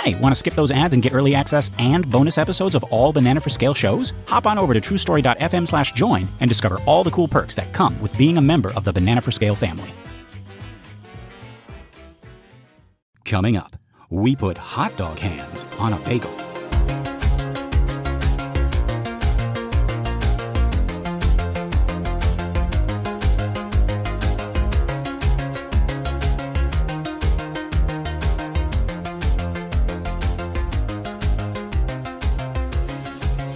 Hey, want to skip those ads and get early access and bonus episodes of all Banana for Scale shows? Hop on over to truestory.fm/join and discover all the cool perks that come with being a member of the Banana for Scale family. Coming up, we put hot dog hands on a bagel.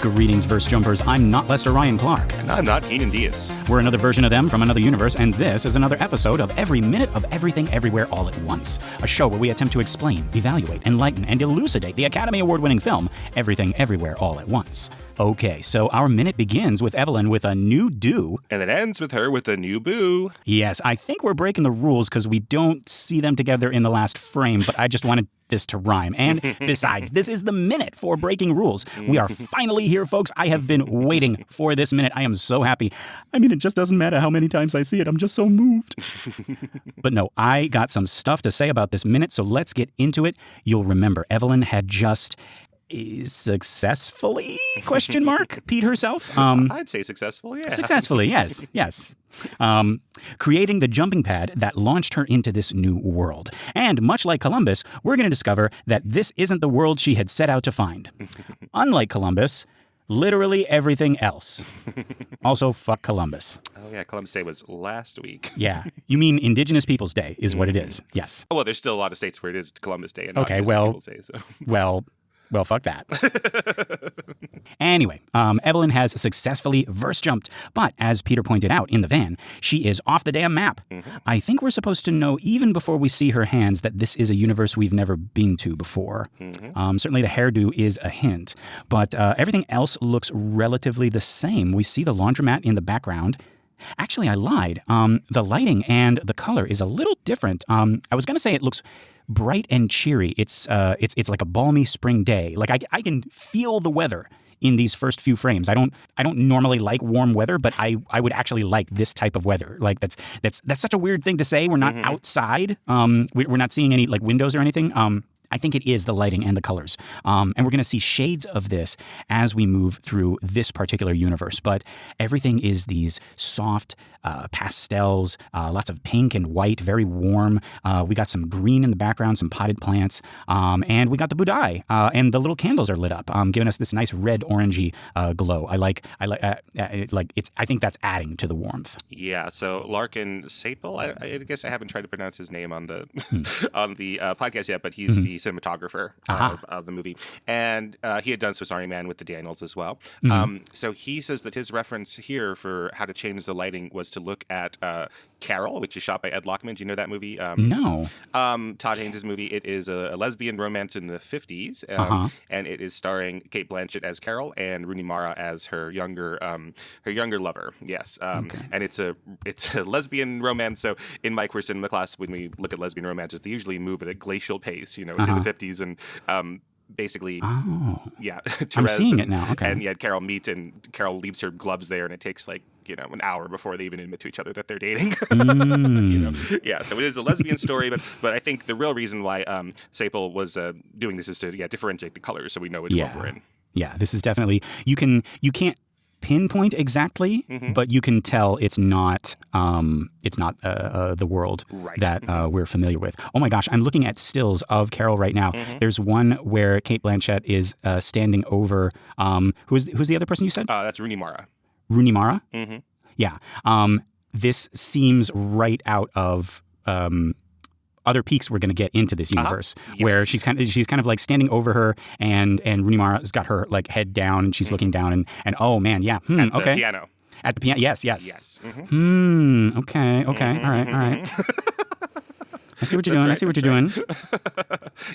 Greetings, verse jumpers. I'm not Lester Ryan Clark. And I'm not Keenan Diaz. We're another version of them from another universe, and this is another episode of Every Minute of Everything Everywhere All at Once, a show where we attempt to explain, evaluate, enlighten, and elucidate the Academy Award-winning film Everything Everywhere All at Once. Okay, so our minute begins with Evelyn with a new do. And it ends with her with a new boo. Yes, I think we're breaking the rules because we don't see them together in the last frame, but I just wanted this to rhyme. And besides, this is the minute for breaking rules. We are finally here, folks. I have been waiting for this minute. I am so happy. I mean, it just doesn't matter how many times I see it. I'm just so moved. But no, I got some stuff to say about this minute, so let's get into it. You'll remember Evelyn had just successfully, peed herself. I'd say successfully, yeah. Successfully, yes. Creating the jumping pad that launched her into this new world. And much like Columbus, we're going to discover that this isn't the world she had set out to find. Unlike Columbus, literally everything else. Also, fuck Columbus. Oh, yeah, Columbus Day was last week. Yeah. You mean Indigenous Peoples Day is what it is. Yes. Oh, well, there's still a lot of states where it is Columbus Day and not okay, Indigenous Peoples Day. So. Well, fuck that. Anyway, Evelyn has successfully verse jumped, but as Peter pointed out in the van, she is off the damn map. I think we're supposed to know even before we see her hands that this is a universe we've never been to before. Certainly the hairdo is a hint, but everything else looks relatively the same. We see the laundromat in the background. Actually, I lied. The lighting and the color is a little different. I was going to say it looks bright and cheery. It's like a balmy spring day. Like I can feel the weather in these first few frames. I don't normally like warm weather, but I would actually like this type of weather. Like that's such a weird thing to say. We're not outside. We're not seeing any like windows or anything. I think it is the lighting and the colors. And we're going to see shades of this as we move through this particular universe. But everything is these soft pastels, lots of pink and white, very warm. We got some green in the background, some potted plants. And we got the budai. And the little candles are lit up, giving us this nice red orangey glow. I think that's adding to the warmth. Yeah, so Larkin Sapel, I guess I haven't tried to pronounce his name on the on the podcast yet, but he's the cinematographer of the movie. And he had done Swiss Army Man with the Daniels as well. So he says that his reference here for how to change the lighting was to look at Carol, which is shot by Ed Lockman. Do you know that movie? No. Todd Haynes' movie. It is a lesbian romance in the 50s, and it is starring Cate Blanchett as Carol and Rooney Mara as her younger lover. Yes, and it's a lesbian romance. So in my queer cinema class, when we look at lesbian romances, they usually move at a glacial pace. You know, it's in the 50s, and basically, Therese I'm seeing it now. Okay, and Carol meet, and Carol leaves her gloves there, and it takes like an hour before they even admit to each other that they're dating. So it is a lesbian story, but I think the real reason why Sapel was doing this is to differentiate the colors so we know which one we're in. Yeah, this is definitely you can't pinpoint exactly, but you can tell it's not the world that we're familiar with. Oh my gosh, I'm looking at stills of Carol right now. There's one where Cate Blanchett is standing over who's the other person you said? That's Rooney Mara. Rooney Mara? Yeah. This seems right out of other peaks we're going to get into this universe, where she's kind of like standing over her, and Rooney Mara's got her like head down, and she's looking down, and oh man, yeah, At the piano. At the piano, yes. Okay, all right. I see what you're doing.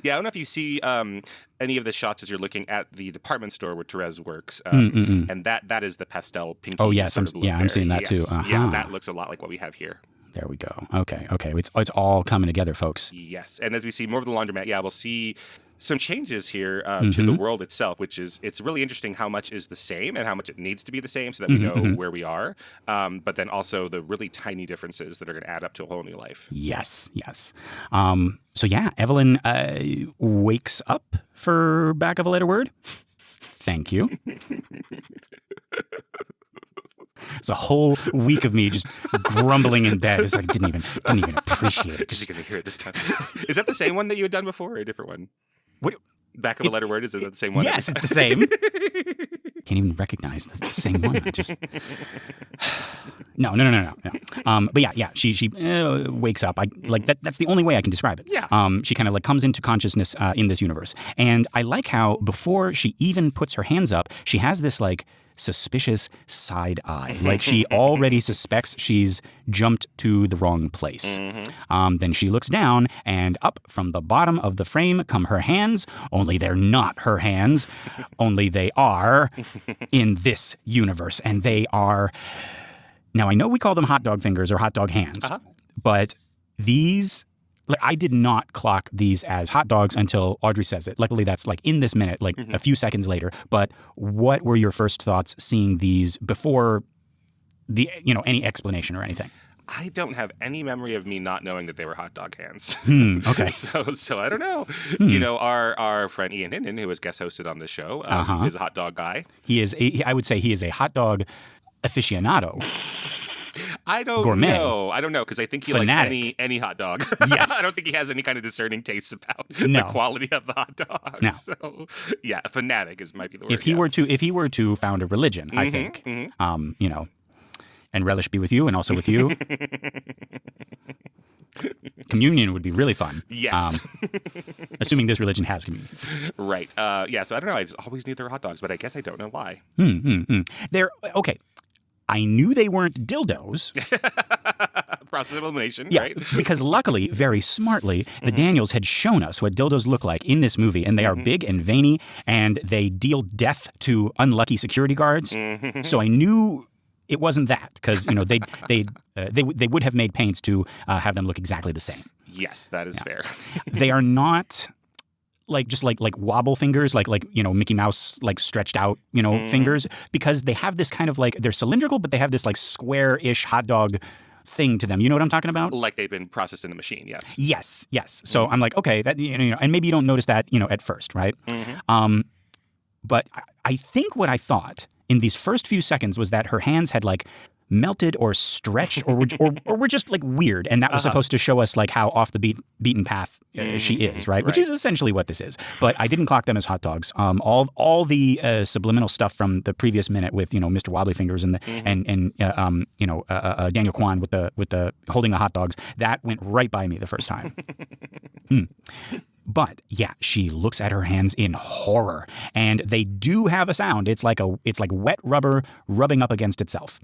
Yeah, I don't know if you see any of the shots as you're looking at the department store where Therese works, and that is the pastel pinky. Oh yes, I'm seeing that too. Yeah, that looks a lot like what we have here. There we go. Okay. It's all coming together, folks. Yes, and as we see more of the laundromat, we'll see some changes here to the world itself, which is, it's really interesting how much is the same and how much it needs to be the same so that we know where we are. But then also the really tiny differences that are going to add up to a whole new life. Yes. So yeah, Evelyn wakes up for back of a letter word? Thank you. It's a whole week of me just grumbling in bed. It's like didn't even appreciate it. Just going to hear it this time. Is that the same one that you had done before, or a different one? What? Back of a letter word, is it the same one? Yes, it's the same. Can't even recognize the same one. I just no. But yeah. She wakes up. That's the only way I can describe it. Yeah. She kind of like comes into consciousness in this universe, and I like how before she even puts her hands up, she has this like suspicious side eye. Like she already suspects she's jumped to the wrong place. Then she looks down, and up from the bottom of the frame come her hands, only they're not her hands, only they are in this universe. And they are, now I know we call them hot dog fingers or hot dog hands, but these, like, I did not clock these as hot dogs until Audrey says it. Luckily, that's like in this minute, like a few seconds later. But what were your first thoughts seeing these before the any explanation or anything? I don't have any memory of me not knowing that they were hot dog hands. Okay. So I don't know. You know, our friend Ian Hinton, who has guest hosted on the show, is a hot dog guy. I would say he is a hot dog aficionado. I don't Gourmet. know. I don't know, because I think he Fanatic. likes any hot dog. Yes. I don't think he has any kind of discerning taste about the quality of the hot dog. No. So yeah, a fanatic might be the word. If he were to found a religion, I think, and relish be with you and also with you. Communion would be really fun. Yes. Assuming this religion has communion. Right. Yeah, so I don't know. I always knew they were hot dogs, but I guess I don't know why. They're, okay. I knew they weren't dildos. Process of elimination, Yeah, right? because luckily, very smartly, the Daniels had shown us what dildos look like in this movie, and they are big and veiny, and they deal death to unlucky security guards. So I knew it wasn't that, because they would have made pains to have them look exactly the same. Yes, that is fair. They are not like wobble fingers, like Mickey Mouse like stretched out fingers, because they have this kind of like, they're cylindrical, but they have this like square-ish hot dog thing to them. You know what I'm talking about? Like they've been processed in a machine. Yes. Yes. So I'm like, okay, that and maybe you don't notice that at first, right? But I think what I thought in these first few seconds was that her hands had like melted or stretched or were just like weird, and that was supposed to show us like how off the beaten path she is, right? Which is essentially what this is. But I didn't clock them as hot dogs. All the subliminal stuff from the previous minute with Mr. Wobbly Fingers and Daniel Kwan with the holding the hot dogs, that went right by me the first time. But yeah, she looks at her hands in horror, and they do have a sound. It's like wet rubber rubbing up against itself.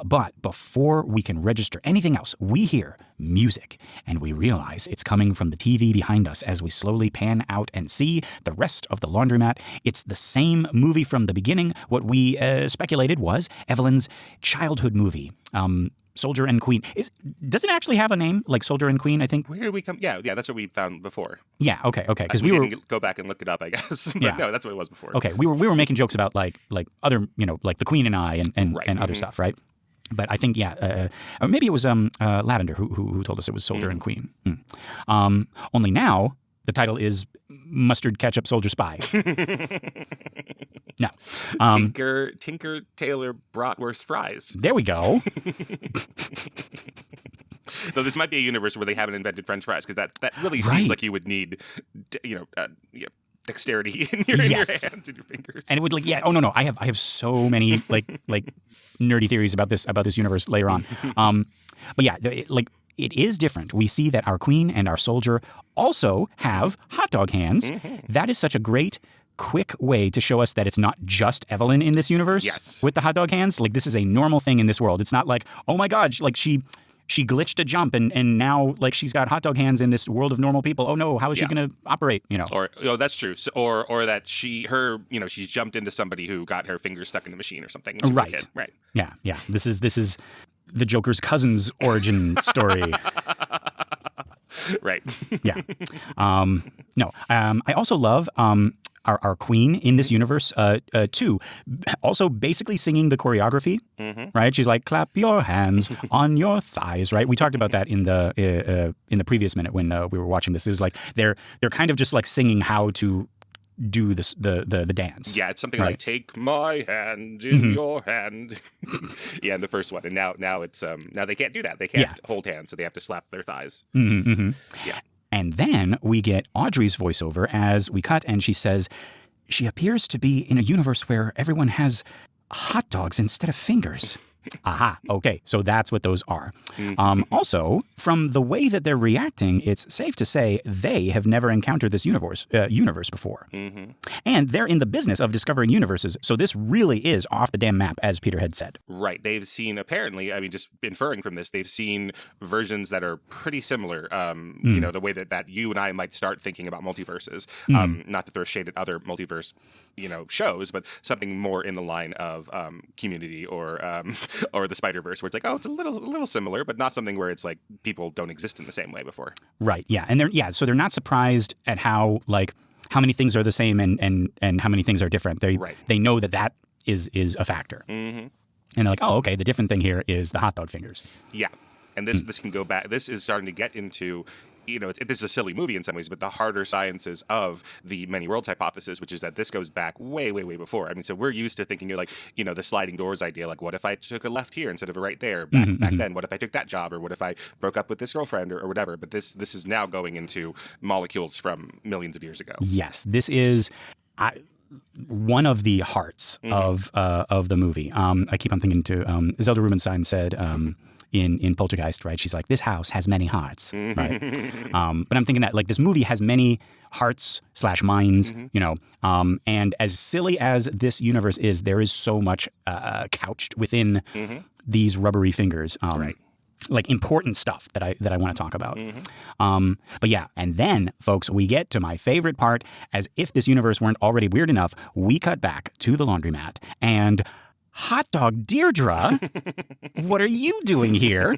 But before we can register anything else, we hear music, and we realize it's coming from the TV behind us as we slowly pan out and see the rest of the laundromat. It's the same movie from the beginning. What we speculated was Evelyn's childhood movie. Soldier and Queen. Doesn't it actually have a name, like Soldier and Queen, I think? Where did we come? Yeah, that's what we found before. Yeah, okay. Because we didn't go back and look it up, I guess. But no, that's what it was before. Okay, we were making jokes about like other, like The Queen and I and other stuff, right? But I think, or maybe it was Lavender who told us it was Soldier and Queen. Only now the title is Mustard Ketchup Soldier Spy. No. Tinker Tailor Bratwurst Fries. There we go. Though this might be a universe where they haven't invented French fries, because that really seems like you would need, dexterity in your hands and your fingers. And it would I have so many like nerdy theories about this universe later on. But yeah, it is different. We see that our queen and our soldier also have hot dog hands. That is such a great, quick way to show us that it's not just Evelyn in this universe with the hot dog hands. Like, this is a normal thing in this world. It's not like, oh my God, like she glitched a jump and now like she's got hot dog hands in this world of normal people. Oh no, how is she going to operate? Or that's true. So, or that she's jumped into somebody who got her fingers stuck in the machine or something. Right. Right. Yeah. This is the Joker's cousin's origin story. Right. Yeah. No. I also love our queen in this universe too. Also, basically singing the choreography. Right. She's like, clap your hands on your thighs. Right. We talked about that in the previous minute when we were watching this. It was like they're kind of just like singing how to do the dance. Yeah, it's something like "Take my hand in your hand." Yeah, in the first one, and now it's now they can't do that. They can't hold hands, so they have to slap their thighs. Yeah. And then we get Audrey's voiceover as we cut, and she says, she appears to be in a universe where everyone has hot dogs instead of fingers. Aha. Okay. So that's what those are. Also, from the way that they're reacting, it's safe to say they have never encountered this universe before. And they're in the business of discovering universes. So this really is off the damn map, as Peter had said. Right. They've seen, apparently, I mean, just inferring from this, they've seen versions that are pretty similar. You know, the way that you and I might start thinking about multiverses. Not to throw shade at other multiverse, shows, but something more in the line of Community or the Spider-Verse, where it's like, oh, it's a little similar, but not something where it's like people don't exist in the same way before. Right. Yeah. And so they're not surprised at how many things are the same and how many things are different. They know that is a factor. And they're like, oh, okay, the different thing here is the hot dog fingers. Yeah. And this can go back. This is starting to get into, this is a silly movie in some ways, but the harder sciences of the many worlds hypothesis, which is that this goes back way, way, way before. I mean, so we're used to thinking the sliding doors idea, like what if I took a left here instead of a right there back then? What if I took that job, or what if I broke up with this girlfriend or whatever? But this is now going into molecules from millions of years ago. Yes, this is one of the hearts of the movie. I keep on thinking to Zelda Rubinstein said in Poltergeist, right? She's like, this house has many hearts, right? But I'm thinking that this movie has many hearts / minds, and as silly as this universe is, there is so much couched within these rubbery fingers. Important stuff that I want to talk about. But yeah, and then, folks, we get to my favorite part. As if this universe weren't already weird enough, we cut back to the laundromat and hot dog Deirdre, what are you doing here?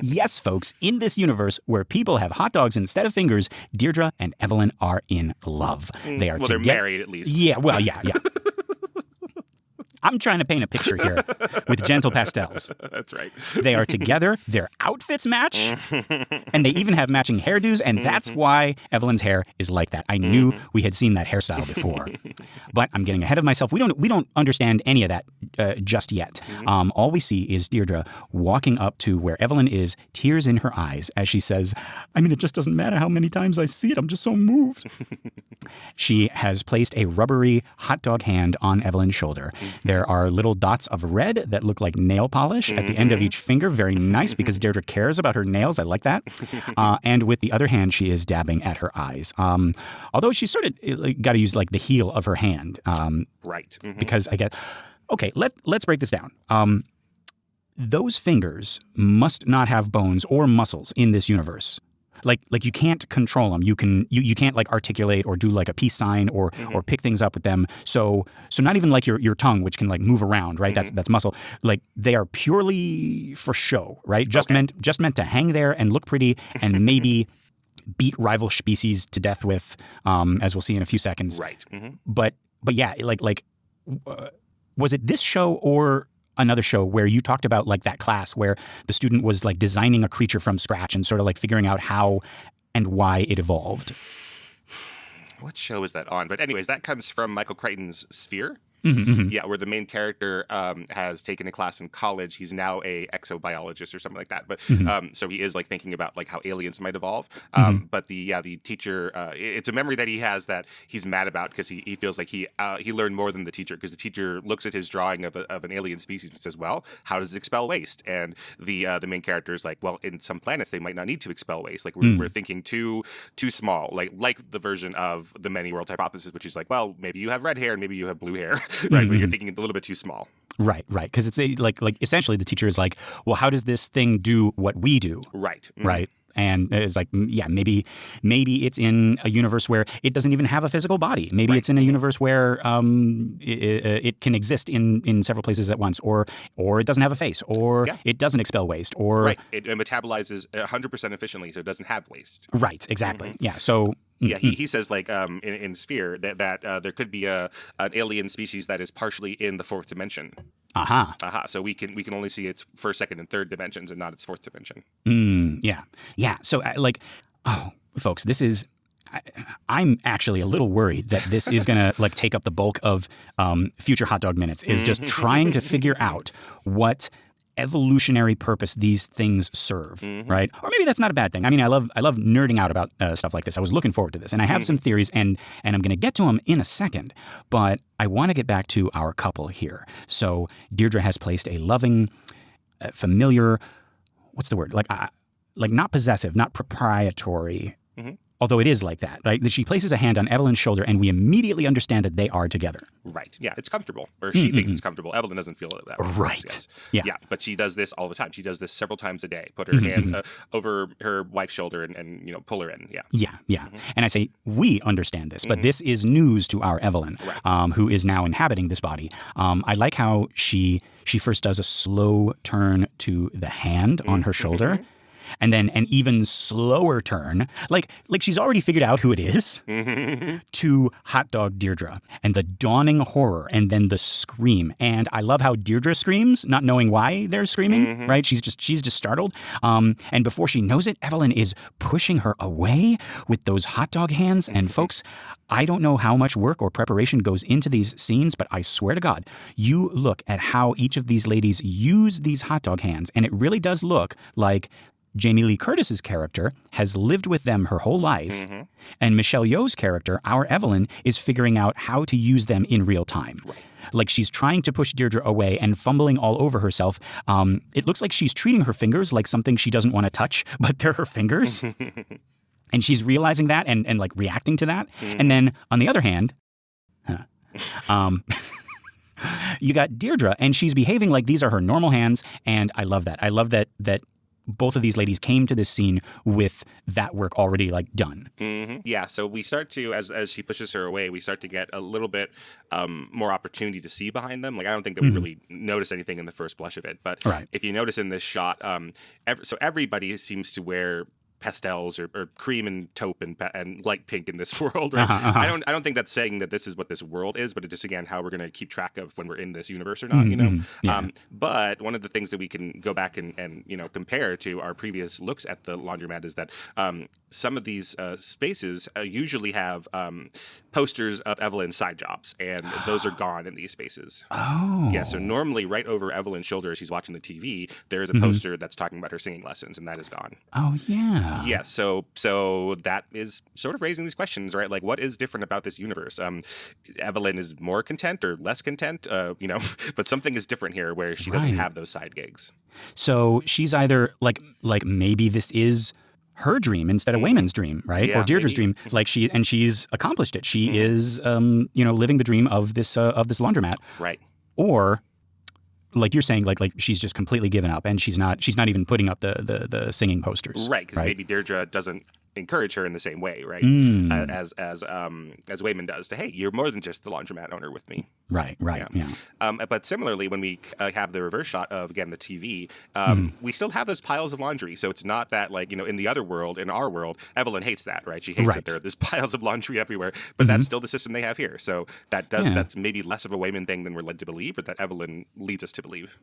Yes, folks, in this universe where people have hot dogs instead of fingers, Deirdre and Evelyn are in love. They are they're married at least. Yeah, well, yeah. I'm trying to paint a picture here with gentle pastels. That's right. They are together, their outfits match, and they even have matching hairdos, and that's why Evelyn's hair is like that. I knew we had seen that hairstyle before. But I'm getting ahead of myself. We don't understand any of that just yet. All we see is Deirdre walking up to where Evelyn is, tears in her eyes, as she says, I mean, it just doesn't matter how many times I see it. I'm just so moved. She has placed a rubbery hot dog hand on Evelyn's shoulder. There are little dots of red that look like nail polish at the end of each finger. Very nice, because Deirdre cares about her nails. I like that. And with the other hand, she is dabbing at her eyes. Although she sort of got to use the heel of her hand. Right. Because I get... Okay, let's break this down. Those fingers must not have bones or muscles in this universe. Like you can't control them. You can't articulate or do a peace sign or pick things up with them. So not even your tongue, which can move around, right? That's muscle. They are purely for show, right? Just meant to hang there and look pretty and maybe beat rival species to death with, as we'll see in a few seconds. Right. But yeah, was it this show or another show where you talked about that class where the student was designing a creature from scratch and sort of figuring out how and why it evolved? What show is that on? But anyways, that comes from Michael Crichton's Sphere. Yeah, where the main character has taken a class in college. He's now a exobiologist or something like that. But so he is thinking about how aliens might evolve. But the teacher, it's a memory that he has that he's mad about because he feels like he learned more than the teacher, because the teacher looks at his drawing of an alien species and says, well, how does it expel waste? And the main character is like, well, in some planets they might not need to expel waste. We're thinking too small, like the version of the many worlds hypothesis, which is well, maybe you have red hair and maybe you have blue hair. Right, but you're thinking a little bit too small. Right. Because it's essentially the teacher is like, well, how does this thing do what we do? Right. Right. And it's maybe it's in a universe where it doesn't even have a physical body. Maybe it's in a universe where it can exist in several places at once, or it doesn't have a face, or it doesn't expel waste, or it metabolizes 100% efficiently, so it doesn't have waste. Right. Exactly. Yeah. So. Yeah, he says in Sphere that there could be an alien species that is partially in the fourth dimension. So we can only see its first, second, and third dimensions, and not its fourth dimension. Yeah. So folks, this is. I'm actually a little worried that this is going to like take up the bulk of future Hot Dog Minutes, is just trying to figure out what evolutionary purpose these things serve, right? Or maybe that's not a bad thing. I mean, I love nerding out about stuff like this. I was looking forward to this, and I have some theories, and I'm going to get to them in a second. But I want to get back to our couple here. So Deirdre has placed a loving, familiar, what's the word? Like not possessive, not proprietary. Although it is like that, right? She places a hand on Evelyn's shoulder, and we immediately understand that they are together. Right. Yeah, it's comfortable. Or she thinks it's comfortable. Evelyn doesn't feel it that way. Right. Yes. Yeah. But she does this all the time. She does this several times a day. Put her hand over her wife's shoulder and pull her in. Yeah. Yeah. And I say, we understand this, but this is news to our Evelyn, who is now inhabiting this body. I like how she first does a slow turn to the hand on her shoulder. And then an even slower turn, like she's already figured out who it is, to Hot Dog Deirdre, and the dawning horror, and then the scream. And I love how Deirdre screams, not knowing why they're screaming, right? She's just startled. And before she knows it, Evelyn is pushing her away with those hot dog hands. And folks, I don't know how much work or preparation goes into these scenes, but I swear to God, you look at how each of these ladies use these hot dog hands, and it really does look like Jamie Lee Curtis's character has lived with them her whole life, and Michelle Yeoh's character, our Evelyn, is figuring out how to use them in real time. Right. Like she's trying to push Deirdre away and fumbling all over herself. It looks like she's treating her fingers like something she doesn't want to touch, but they're her fingers. And she's realizing that and like reacting to that. And then on the other hand, you got Deirdre, and she's behaving like these are her normal hands, and I love that. I love that both of these ladies came to this scene with that work already like done. Yeah, so we start to, as she pushes her away, we start to get a little bit more opportunity to see behind them. Like I don't think that we really notice anything in the first blush of it, but if you notice in this shot, so everybody seems to wear pastels or cream and taupe and light pink in this world. Right? I don't think that's saying that this is what this world is, but it's just again how we're going to keep track of when we're in this universe or not. You know. Yeah. But one of the things that we can go back and compare to our previous looks at the laundromat is that some of these spaces usually have posters of Evelyn's side jobs, and those are gone in these spaces. Oh. Yeah. So normally, right over Evelyn's shoulder as she's watching the TV, there is a poster that's talking about her singing lessons, and that is gone. Oh yeah. Yeah, so that is sort of raising these questions, right? Like, what is different about this universe? Evelyn is more content or less content, but something is different here where she doesn't have those side gigs. So she's either like maybe this is her dream instead of Wayman's dream, right? Yeah, or Deirdre's dream. Like she's accomplished it. She is, living the dream of this laundromat, right? Or like you're saying, like she's just completely given up, and she's not even putting up the singing posters, right? Because maybe Deirdre doesn't encourage her in the same way, right? As Wayman does to, hey, you're more than just the laundromat owner with me. Right. Yeah. But similarly, when we have the reverse shot of, again, the TV, we still have those piles of laundry. So it's not that, like, in the other world, in our world, Evelyn hates that, right? She hates that there's piles of laundry everywhere. But that's still the system they have here. So that's maybe less of a Wayman thing than we're led to believe, but that Evelyn leads us to believe.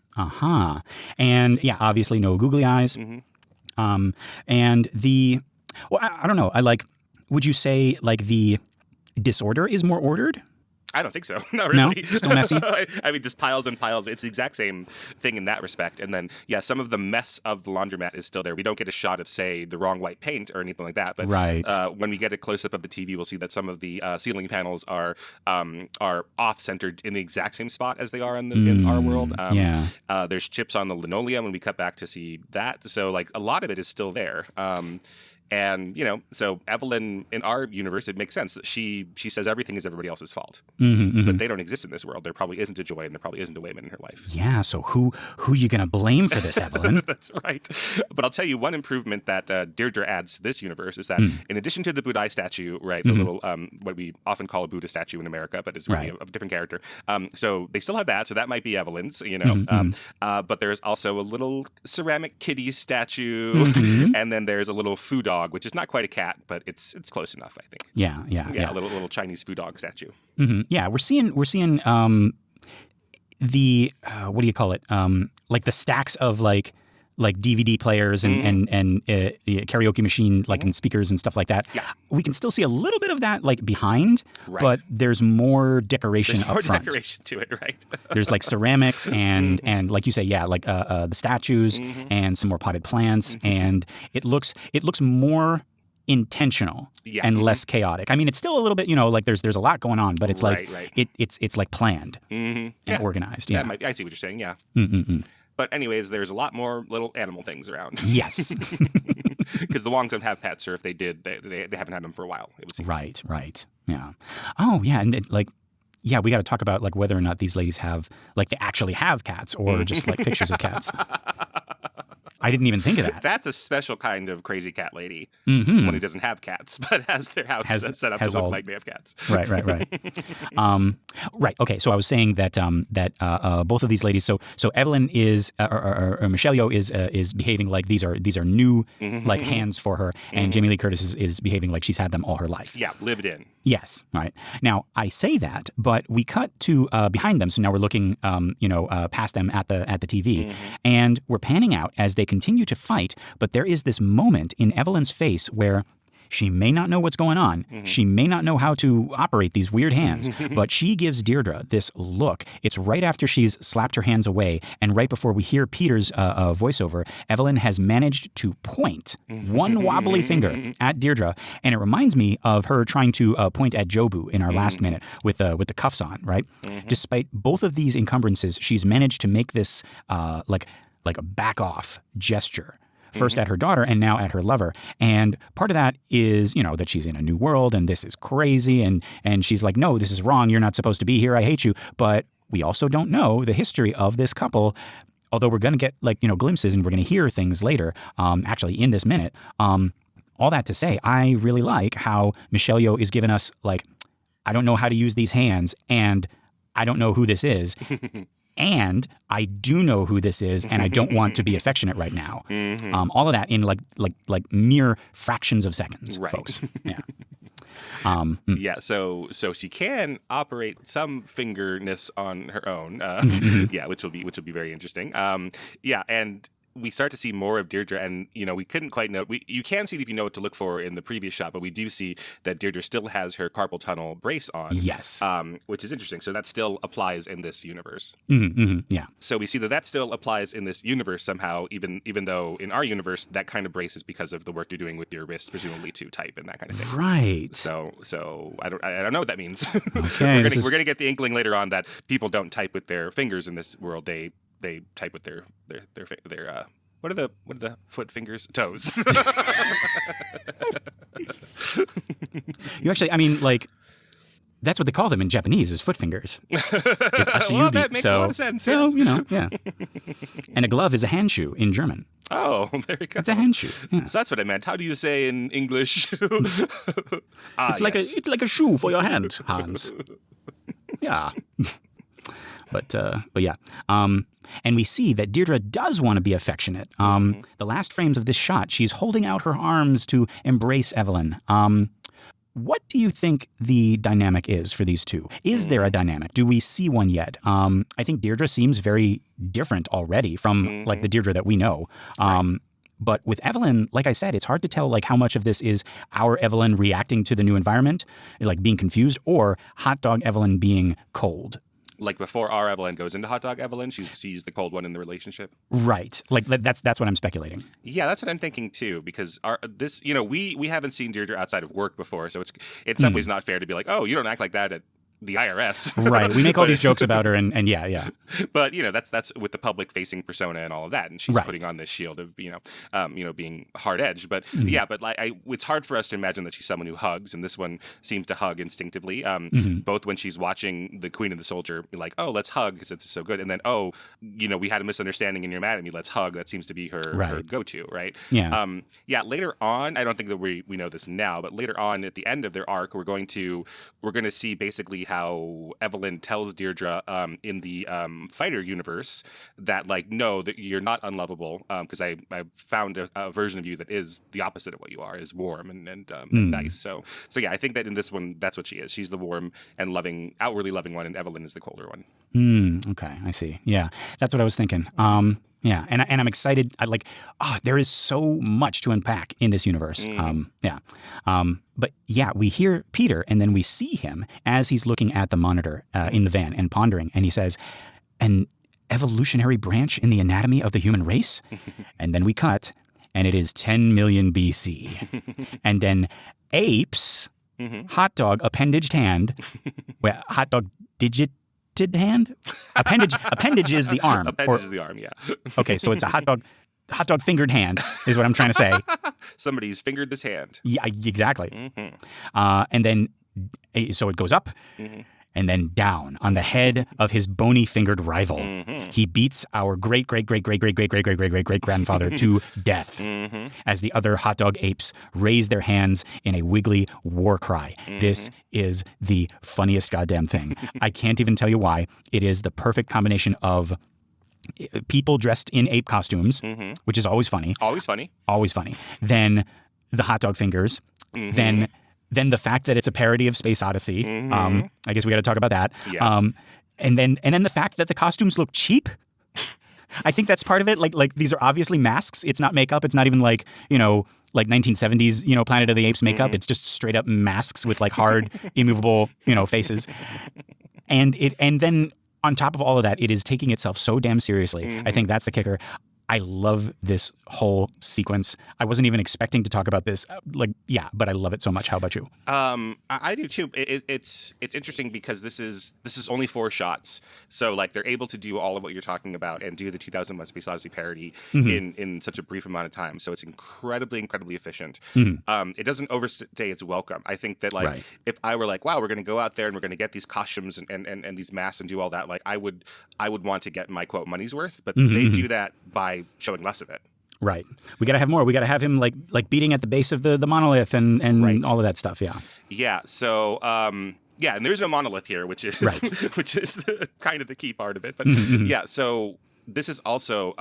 And, yeah, obviously no googly eyes. And the... Well, I don't know. Would you say like the disorder is more ordered? I don't think so. Not really. No? Still messy? I mean, just piles and piles. It's the exact same thing in that respect. And then, yeah, some of the mess of the laundromat is still there. We don't get a shot of, say, the wrong white paint or anything like that. But when we get a close-up of the TV, we'll see that some of the ceiling panels are off-centered in the exact same spot as they are in our world. There's chips on the linoleum when we cut back to see that. So, like, a lot of it is still there. And, so Evelyn, in our universe, it makes sense that she says everything is everybody else's fault. But they don't exist in this world. There probably isn't a Joy and there probably isn't a Wayman in her life. Yeah, so who are you going to blame for this, Evelyn? That's right. But I'll tell you one improvement that Deirdre adds to this universe is that in addition to the Buddha statue, right, the little, what we often call a Buddha statue in America, but it's really a different character. So they still have that, so that might be Evelyn's, but there's also a little ceramic kitty statue, and then there's a little foo dog, which is not quite a cat, but it's close enough, I think. Yeah. A little Chinese foo dog statue. Yeah, we're seeing the what do you call it? Like the stacks of like like DVD players and karaoke machine, like in speakers and stuff like that. Yeah. We can still see a little bit of that like behind, but there's more decoration up front. Decoration to it, right? There's like ceramics and like you say, like the statues and some more potted plants, and it looks more intentional and less chaotic. I mean, it's still a little bit, like there's a lot going on, but it's like it's like planned and organized. Yeah, I see what you're saying. Yeah. Mm-mm-mm. But anyways, there's a lot more little animal things around. Yes. Because the Wongs don't have pets, or if they did, they haven't had them for a while. It was right. Yeah. Oh, yeah, and we got to talk about like whether or not these ladies have like they actually have cats or just like pictures of cats. I didn't even think of that. That's a special kind of crazy cat lady. One who doesn't have cats, but has their house set up to look like they have cats. Right. Right. Okay. So I was saying that both of these ladies. So Evelyn is or Michelle Yeoh is behaving like these are new like hands for her, and Jamie Lee Curtis is behaving like she's had them all her life. Yeah, lived in. Yes. Right. Now I say that, but we cut to behind them. So now we're looking, past them at the TV, and we're panning out as they continue to fight. But there is this moment in Evelyn's face where she may not know what's going on. She may not know how to operate these weird hands, but she gives Deirdre this look. It's right after she's slapped her hands away, and right before we hear Peter's voiceover, Evelyn has managed to point one wobbly finger at Deirdre, and it reminds me of her trying to point at Jobu in our last minute with the cuffs on, right? Despite both of these encumbrances, she's managed to make this like a back off gesture. First at her daughter and now at her lover. And part of that is, that she's in a new world and this is crazy. And she's like, no, this is wrong. You're not supposed to be here. I hate you. But we also don't know the history of this couple, although we're going to get glimpses and we're going to hear things later, actually in this minute. All that to say, I really like how Michelle Yeoh is giving us I don't know how to use these hands and I don't know who this is. And I do know who this is, and I don't want to be affectionate right now. All of that in like mere fractions of seconds, folks. Yeah. Yeah. So she can operate some fingerness on her own. Yeah, which will be very interesting. Yeah, and we start to see more of Deirdre, and we couldn't quite know. You can see if you know what to look for in the previous shot, but we do see that Deirdre still has her carpal tunnel brace on. Yes, which is interesting. So that still applies in this universe. Yeah. So we see that still applies in this universe somehow, even though in our universe that kind of brace is because of the work you're doing with your wrist, presumably to type and that kind of thing. Right. So I don't know what that means. Okay. We're gonna get the inkling later on that people don't type with their fingers in this world. They type with their what are the foot fingers? Toes. You actually, that's what they call them in Japanese is foot fingers. It's ashiyubi. Well, that makes a lot of sense. So, yeah. And a glove is a handshoe in German. Oh, there you go. It's a handshoe. Yeah. So that's what I meant. How do you say in English? It's like a shoe for your hand, Hans. Yeah. But yeah. And we see that Deirdre does want to be affectionate. The last frames of this shot, she's holding out her arms to embrace Evelyn. What do you think the dynamic is for these two? Is there a dynamic? Do we see one yet? I think Deirdre seems very different already from the Deirdre that we know. But with Evelyn, like I said, it's hard to tell how much of this is our Evelyn reacting to the new environment, being confused, or hot dog Evelyn being cold. Like before our Evelyn goes into hot dog Evelyn, she's the cold one in the relationship. Right. That's what I'm speculating. Yeah, that's what I'm thinking too. Because we haven't seen Deirdre outside of work before, so it's in some ways not fair to be like, oh, you don't act like that at the IRS. Right. We make all these jokes about her and yeah. But that's with the public facing persona and all of that, and she's putting on this shield of being hard edged. But it's hard for us to imagine that she's someone who hugs, and this one seems to hug instinctively. Both when she's watching The Queen and the Soldier, like, oh, let's hug because it's so good, and then we had a misunderstanding and you're mad at me, let's hug. That seems to be her go-to, right? Yeah. Later on, I don't think that we know this now, but later on at the end of their arc, we're going to see basically how Evelyn tells Deirdre in the fighter universe that no, that you're not unlovable because I found a version of you that is the opposite of what you are, is warm and nice. So yeah, I think that in this one that's what she is. She's the warm and loving, outwardly loving one, and Evelyn is the colder one. Okay, I see. Yeah, that's what I was thinking. Yeah, and I'm excited. There is so much to unpack in this universe. But yeah, we hear Peter, and then we see him as he's looking at the monitor in the van and pondering, and he says, "An evolutionary branch in the anatomy of the human race?" And then we cut, and it is 10 million BC, and then apes, hot dog appendaged hand, hot dog digit. Hand? Appendage is the arm. Appendage is the arm, yeah. Okay, so it's a hot dog fingered hand is what I'm trying to say. Somebody's fingered this hand. Yeah, exactly. And then, so it goes up and then down on the head of his bony fingered rival. He beats our great grandfather to death as the other hot dog apes raise their hands in a wiggly war cry. This is the funniest goddamn thing. I can't even tell you why. It is the perfect combination of people dressed in ape costumes, which is always funny. Always funny. Always funny. Then the hot dog fingers. Then the fact that it's a parody of Space Odyssey. I guess we got to talk about that. Yes. And then the fact that the costumes look cheap. I think that's part of it. Like these are obviously masks. It's not makeup. It's not even like 1970s, Planet of the Apes makeup. It's just straight up masks with like hard, immovable, faces. And then on top of all of that, it is taking itself so damn seriously. I think that's the kicker. I love this whole sequence. I wasn't even expecting to talk about this. But I love it so much. How about you? I do too. It's interesting because this is only 4 shots, so like they're able to do all of what you're talking about and do the 2001: Space Odyssey parody in such a brief amount of time. So it's incredibly efficient. It doesn't overstay its welcome. I think that if I were like, wow, we're going to go out there and we're going to get these costumes and these masks and do all that, like I would want to get my quote money's worth, but they do that by showing less of it. Right. We got to have more. We got to have him like beating at the base of the monolith and all of that stuff. Yeah. Yeah. So, and there's no monolith here, which is kind of the key part of it. But yeah, so this is also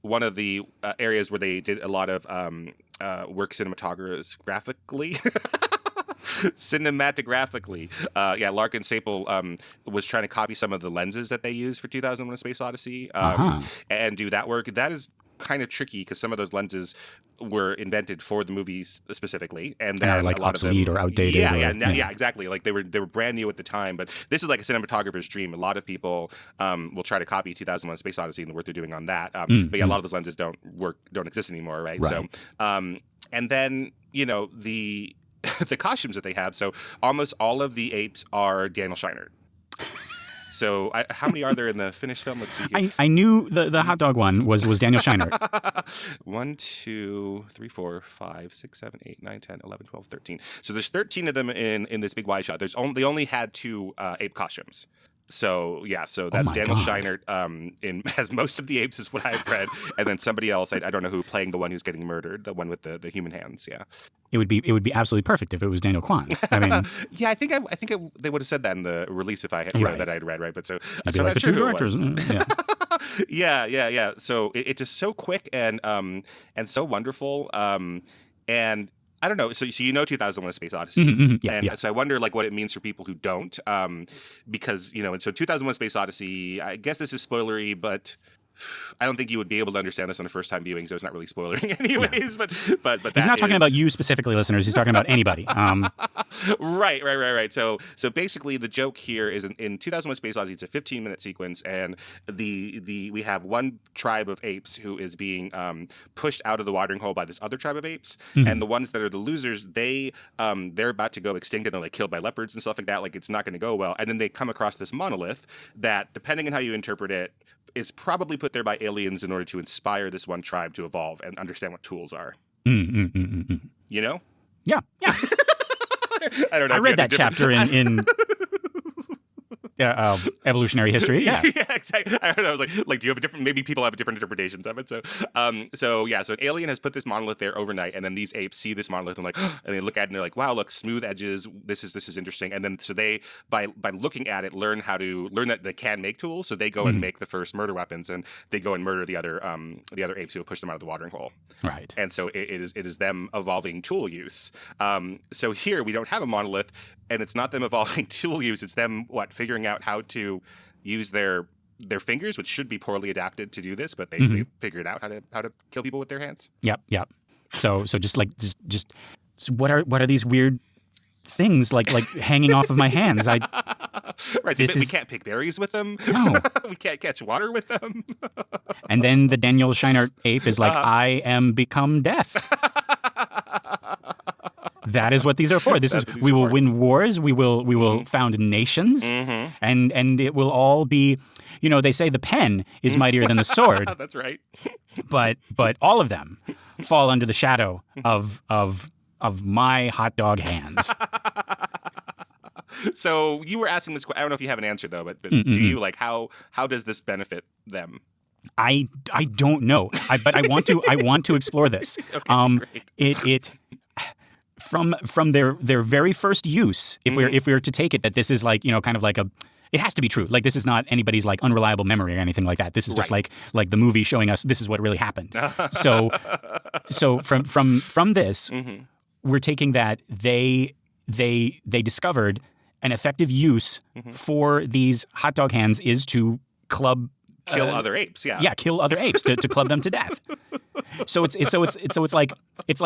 one of the areas where they did a lot of work cinematographically. Larkin Staple was trying to copy some of the lenses that they used for 2001: A Space Odyssey and do that work. That is kind of tricky because some of those lenses were invented for the movies specifically, and they're like a lot obsolete of them, or outdated. Yeah, exactly. Like they were brand new at the time, but this is like a cinematographer's dream. A lot of people will try to copy 2001: A Space Odyssey and the work they're doing on that. But a lot of those lenses don't exist anymore, right? So, and then the costumes that they have. So almost all of the apes are Daniel Scheinert. So how many are there in the finished film? Let's see here. I knew the hot dog one was Daniel Scheinert. 1, 2, 3, 4, 5, 6, 7, 8, 9, 10, 11, 12, 13. So there's 13 of them in this big wide shot. They only had 2 ape costumes. So that's Daniel Scheinert has most of the apes is what I've read, and then somebody else I don't know who playing the one who's getting murdered, the one with the human hands. Yeah, it would be absolutely perfect if it was Daniel Kwan. I mean, yeah, I think they would have said that in the release if I had that I'd read, right? But so I'd be like the 2 directors. Yeah. So it's just so quick and so wonderful, and I don't know. So 2001: A Space Odyssey. So I wonder what it means for people who don't, because and so 2001: A Space Odyssey. I guess this is spoilery, but I don't think you would be able to understand this on a first-time viewing, so it's not really spoiling anyways. Yeah. But he's not talking about you specifically, listeners. He's talking about anybody. Right. So basically, the joke here is in 2001: Space Odyssey, it's a 15-minute sequence, and we have one tribe of apes who is being pushed out of the watering hole by this other tribe of apes, and the ones that are the losers, they're about to go extinct and they're killed by leopards and stuff like that. Like it's not going to go well, and then they come across this monolith that, depending on how you interpret it, is probably put there by aliens in order to inspire this one tribe to evolve and understand what tools are. You know? Yeah. I don't know. I read that chapter in evolutionary history. Yeah. Exactly. I don't know. I was like, do you have a different? Maybe people have different interpretations of it. So an alien has put this monolith there overnight, and then these apes see this monolith and and they look at it and they're like, wow, look, smooth edges. This is interesting. And then so they by looking at it learn that they can make tools. So they go and make the first murder weapons, and they go and murder the other apes who have pushed them out of the watering hole. Right. And so it is them evolving tool use. So here we don't have a monolith, and it's not them evolving tool use. It's them figuring out how to use their their fingers, which should be poorly adapted to do this, but they figured out how to kill people with their hands. Yep. So just so what are these weird things like hanging off of my hands? Right. We can't pick berries with them. No. We can't catch water with them. And then the Daniel Scheinert ape is like, I am become death. That is what these are for. We will win wars. We will found nations, and it will all be. They say the pen is mightier than the sword. That's right. But all of them fall under the shadow of my hot dog hands. So you were asking this question. I don't know if you have an answer though, but do you like how does this benefit them? I don't know. But I want to explore this. Okay, it from their very first use, if we were to take it that this is like kind of like it has to be true. Like this is not anybody's like unreliable memory or anything like that. This is just like the movie showing us this is what really happened. So from this, we're taking that they discovered an effective use for these hot dog hands is to kill other apes. Yeah, kill other apes to club them to death. So it's like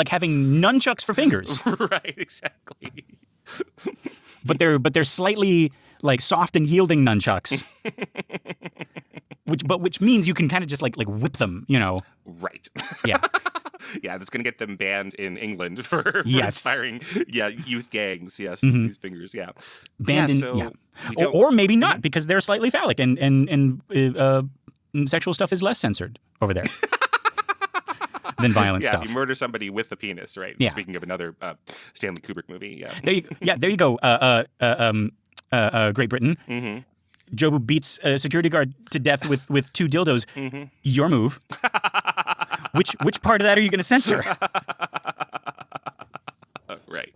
having nunchucks for fingers. Right, exactly. But they're slightly like soft and yielding nunchucks. which means you can kind of just like whip them, Right. Yeah. Yeah, that's going to get them banned in England for inspiring youth gangs. Yes, these fingers. Yeah. Banned or maybe not because they're slightly phallic and sexual stuff is less censored over there. Than violent stuff. Yeah, if you murder somebody with a penis, right? Yeah. Speaking of another Stanley Kubrick movie, There you go. Great Britain. Jobu beats a security guard to death with two dildos. Your move. Which part of that are you going to censor? Right.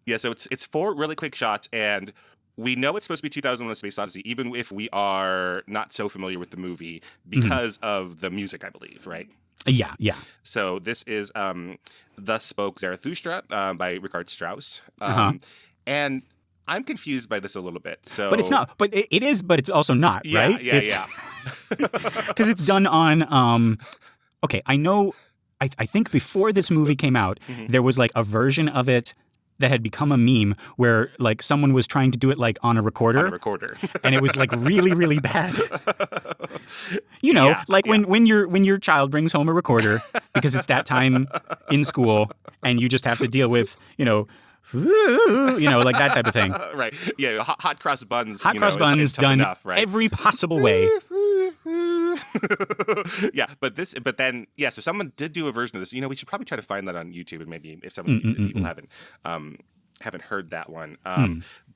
Yeah. So it's 4 really quick shots, and we know it's supposed to be 2001: A Space Odyssey, even if we are not so familiar with the movie because of the music, I believe, right? Yeah. So this is Thus Spoke Zarathustra by Richard Strauss. And I'm confused by this a little bit. So, but it's not. But it is. But it's also not. Right? Yeah. Because it's done on. Okay, I know. I think before this movie came out, there was like a version of it that had become a meme where like someone was trying to do it like on a recorder. And it was like really, really bad. When your child brings home a recorder because it's that time in school and you just have to deal with, like that type of thing. Right. Yeah. Hot crossed buns. Crossed buns done enough, right? Every possible way. Yeah. So someone did do a version of this. We should probably try to find that on YouTube, and maybe if people haven't heard that one.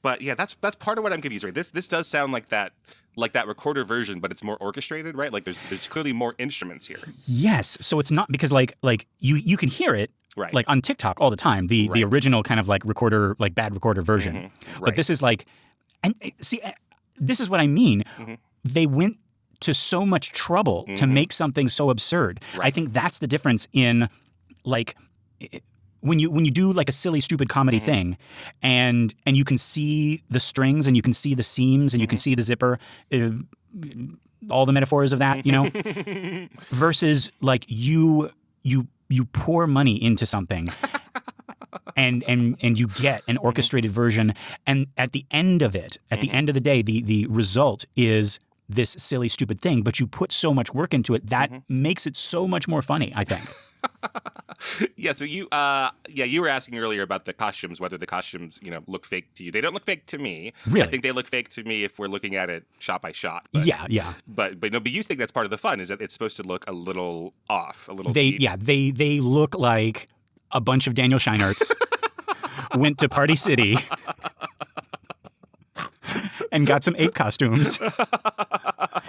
But yeah, that's part of what I'm confused. Right. This does sound like that recorder version, but it's more orchestrated, right? Like there's clearly more instruments here. Yes. So it's not because like you can hear it. Right. Like on TikTok all the time, the original kind of like recorder, like bad recorder version. Right. But this is like, and see, this is what I mean. They went to so much trouble to make something so absurd. Right. I think that's the difference in like when you do like a silly, stupid comedy thing, and you can see the strings and you can see the seams and you can see the zipper. All the metaphors of that, versus like you pour money into something and you get an orchestrated version, and at the end of it, at the end of the day, the result is this silly, stupid thing, but you put so much work into it that makes it so much more funny, I think. Yeah, so you were asking earlier about the costumes, whether the costumes, look fake to you. They don't look fake to me. Really? I think they look fake to me if we're looking at it shot by shot. But, yeah. But you think that's part of the fun, is that it's supposed to look a little off, a little cheap. Cheap. Yeah, they look like a bunch of Daniel Scheinerts went to Party City and got some ape costumes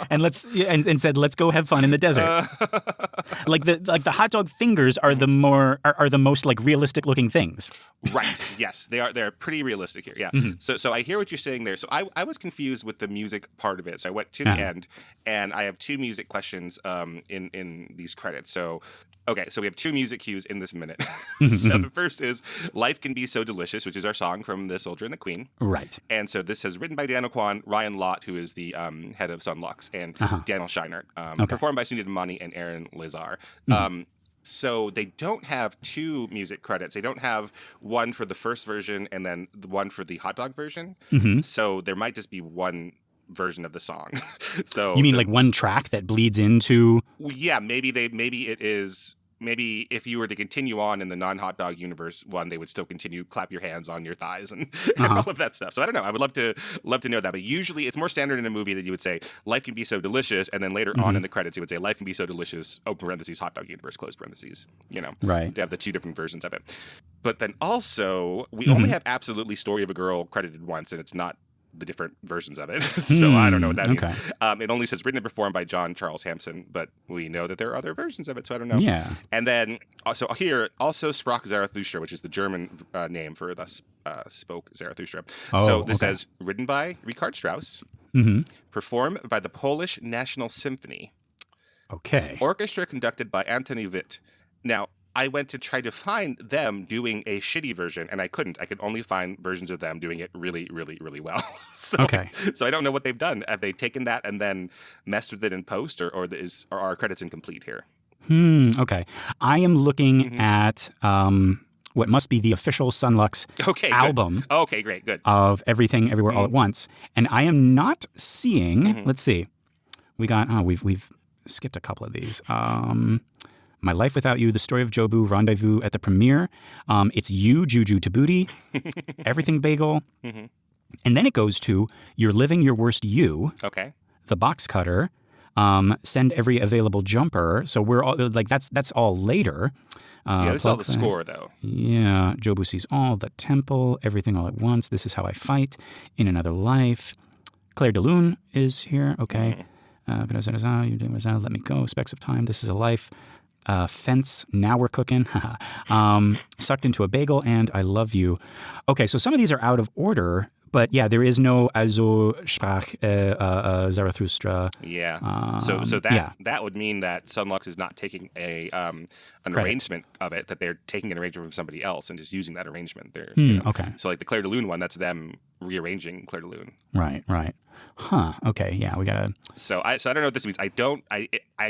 and said, let's go have fun in the desert. Like the hot dog fingers are the most like realistic looking things. Right. Yes, they're pretty realistic here. Yeah. So I hear what you're saying there. So I was confused with the music part of it. So I went to the end, and I have 2 music questions in these credits. So Okay, so we have two music cues in this minute. So the first is Life Can Be So Delicious, which is our song from The Soldier and the Queen. Right. And so this is written by Daniel Kwan, Ryan Lott, who is the head of Sun Lux, and Daniel Scheinert. Performed by Sunita Damani and Aaron Lazar. So they don't have two music credits. They don't have one for the first version and then the one for the hot dog version. So there might just be one version of the song. So you mean like one track that bleeds into? Yeah, maybe it is. Maybe if you were to continue on in the non-hot dog universe one, they would still continue clap your hands on your thighs and all of that stuff. So I don't know. I would love to know that. But usually it's more standard in a movie that you would say Life Can Be So Delicious, and then later on in the credits you would say Life Can Be So Delicious, open parentheses, hot dog universe, close parentheses. You know, right? To have the two different versions of it. But then also we only have Absolutely Story of a Girl credited once, and it's not the different versions of it. So I don't know what that means. It only says written and performed by John Charles Hampson, but we know that there are other versions of it, so I don't know. Yeah. And then also here, also Sprach Zarathustra, which is the German name for the Spoke Zarathustra. So this says written by Richard Strauss, performed by the Polish National Symphony. Okay. Orchestra conducted by Antoni Witt. Now, I went to try to find them doing a shitty version, and I couldn't. I could only find versions of them doing it really, really, really well. So I don't know what they've done. Have they taken that and then messed with it in post, or are our credits incomplete here? Okay. I am looking at what must be the official Sunlux album. Good. Okay, great, good. Of Everything Everywhere All at Once, and I am not seeing. Let's see. We got. We've skipped a couple of these. My Life Without You, The Story of Jobu, Rendezvous at the Premiere. It's You, Juju to Booty, Everything Bagel. And then it goes to You're Living Your Worst You. Okay. The Box Cutter. Send Every Available Jumper. So we're all like that's all later. This is all the score though. Yeah. Jobu Sees All, The Temple, Everything All at Once, This Is How I Fight, In Another Life. Claire de Lune is here. Okay. You do Let Me Go, Specks of Time, This Is a Life. Fence, Now We're Cooking, Sucked Into a Bagel, and I Love You. Okay, so some of these are out of order, but yeah, there is no Also Sprach Zarathustra. Yeah. So that would mean that Sunlux is not taking an arrangement of it, that they're taking an arrangement from somebody else and just using that arrangement. Okay. So like the Claire de Lune one, that's them rearranging Claire de Lune. Right. Huh. Okay. Yeah, we gotta. So I don't know what this means. I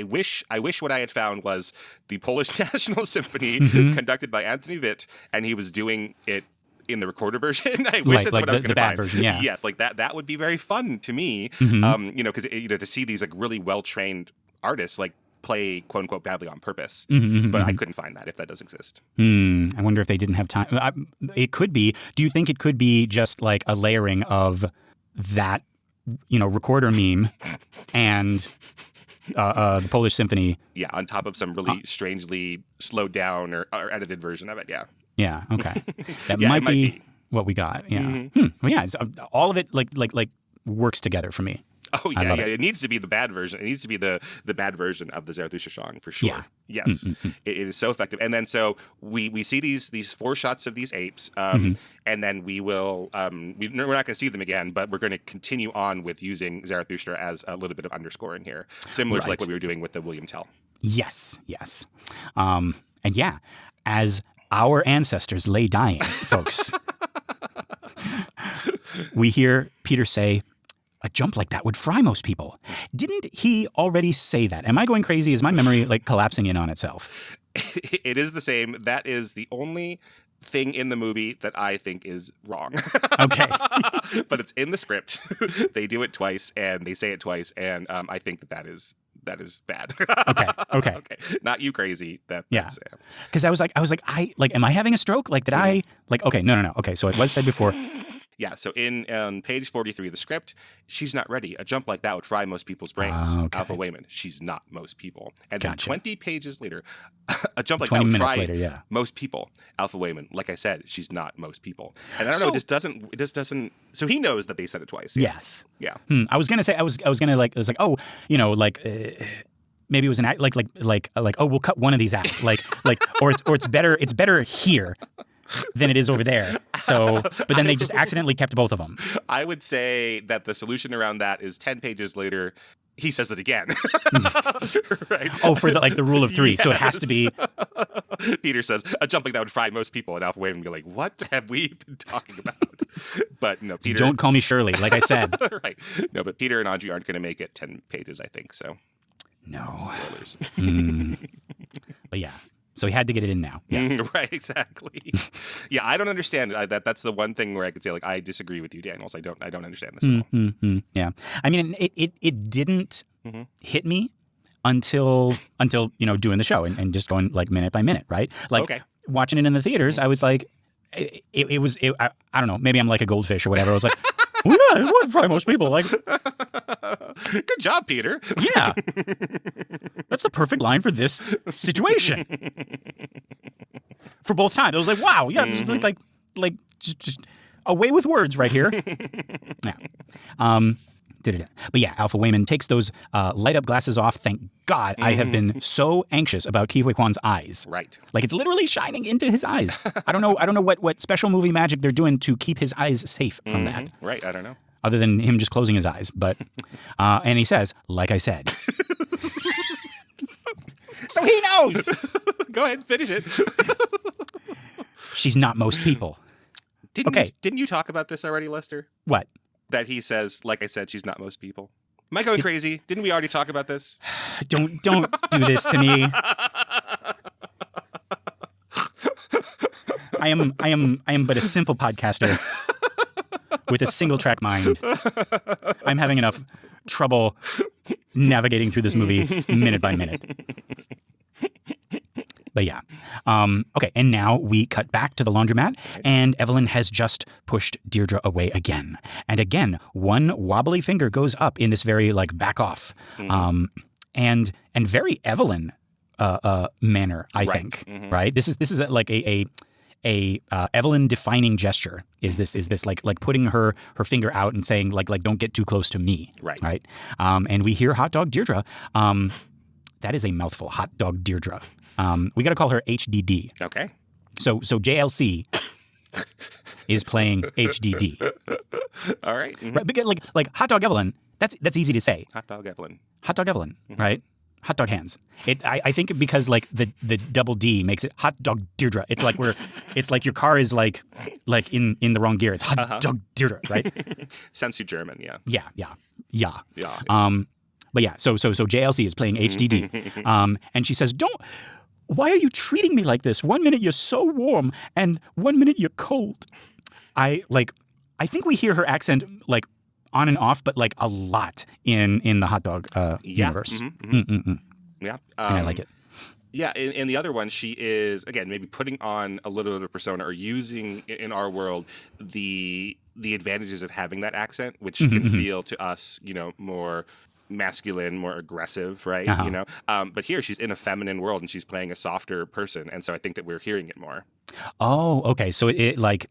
wish what I had found was the Polish National Symphony conducted by Antoni Witt, and he was doing it in the recorder version. I wish that's what I was going to find. The bad version, yeah. Yes, like that would be very fun to me. Because to see these like really well trained artists like play quote unquote badly on purpose. But I couldn't find that if that does exist. I wonder if they didn't have time. It could be. Do you think it could be just like a layering of that, recorder meme and the Polish Symphony? Yeah, on top of some really strangely slowed down or edited version of it. Yeah. Yeah. Okay. That might be what we got. Yeah. Well, yeah. It's, all of it like works together for me. Oh yeah. It needs to be the bad version. It needs to be the bad version of the Zarathustra song for sure. Yeah. Yes. It is so effective. And then so we see these 4 shots of these apes, and then we will we're not going to see them again, but we're going to continue on with using Zarathustra as a little bit of underscoring here, similar to like what we were doing with the William Tell. Yes. And yeah, as our ancestors lay dying, folks, we hear Peter say, a jump like that would fry most people. Didn't he already say that? Am I going crazy? Is my memory like collapsing in on itself? It is the same. That is the only thing in the movie that I think is wrong. Okay. But it's in the script. They do it twice and they say it twice. And I think that is bad. Okay. Not you crazy. That's because I was like, am I having a stroke? Like, did I okay, no. Okay. So it was said before. Yeah, so in page 43 of the script, she's not ready. A jump like that would fry most people's brains. Alpha Wayman, she's not most people. And then 20 pages later, a jump like that would fry most people. Alpha Wayman, like I said, she's not most people. And I don't know, it just doesn't. So he knows that they said it twice. Yeah. Yes. Yeah. I was gonna say, maybe it was an act we'll cut one of these out, or it's better here than it is over there. So, but then they just accidentally kept both of them. I would say that the solution around that is 10 pages later, he says it again. Right? Oh, for the rule of three. Yes. So it has to be. Peter says a jump like that would fry most people, and Alpha Waveman would be like, "What have we been talking about?" But no, Peter. Don't call me Shirley, like I said. Right. No, but Peter and Audrey aren't going to make it 10 pages, I think. So. No. Spoilers. But yeah. So he had to get it in now. Yeah. Right, exactly. Yeah, I don't understand it. That's the one thing where I could say, like, I disagree with you, Daniels. I don't understand this at all. Yeah. I mean, it didn't hit me until doing the show and just going like minute by minute, right? Like watching it in the theaters, I was like, I don't know, maybe I'm like a goldfish or whatever. I was like, well, yeah, it would fry most people. Like, good job, Peter. Yeah. That's the perfect line for this situation. For both times. I was like, wow, yeah, this is like just away with words right here. Yeah. But yeah, Alpha Waveman takes those light up glasses off. Thank God. I have been so anxious about Ke Huy Quan's eyes. Right. Like it's literally shining into his eyes. I don't know what special movie magic they're doing to keep his eyes safe from that. Right, I don't know. Other than him just closing his eyes. But and he says, like I said. So he knows. Go ahead, finish it. She's not most people. Didn't you talk about this already, Lester? What? That he says, like I said, she's not most people. Am I going crazy? Didn't we already talk about this? Don't do this to me. I am but a simple podcaster with a single track mind. I'm having enough trouble navigating through this movie minute by minute. But yeah. Okay, and now we cut back to the laundromat, and Evelyn has just pushed Deirdre away again. And again, one wobbly finger goes up in this very, like, back off. And very Evelyn manner, I think. Right? This is like a Evelyn defining gesture. Is this like putting her finger out and saying, like don't get too close to me. Right? And we hear Hot Dog Deirdre. That is a mouthful. Hot Dog Deirdre. We got to call her HDD. Okay. So JLC is playing HDD. All right. Right, because like Hot Dog Evelyn. That's easy to say. Hot Dog Evelyn. Hot Dog Evelyn. Right. Hot Dog Hands. I think because like the double D makes it Hot Dog Deirdre. It's like your car is like in the wrong gear. It's Hot Dog Deirdre. Right. Sounds too German. Yeah. Yeah. But yeah, so JLC is playing HDD, and she says, why are you treating me like this? 1 minute you're so warm, and 1 minute you're cold. I think we hear her accent like on and off, but like a lot in the Hot Dog universe. Yeah, and I like it. Yeah, in the other one, she is, again, maybe putting on a little bit of persona or using, in our world, the advantages of having that accent, which can feel to us, more masculine, more aggressive, right? But here she's in a feminine world and she's playing a softer person, and so I think that we're hearing it more. Oh, okay. So it like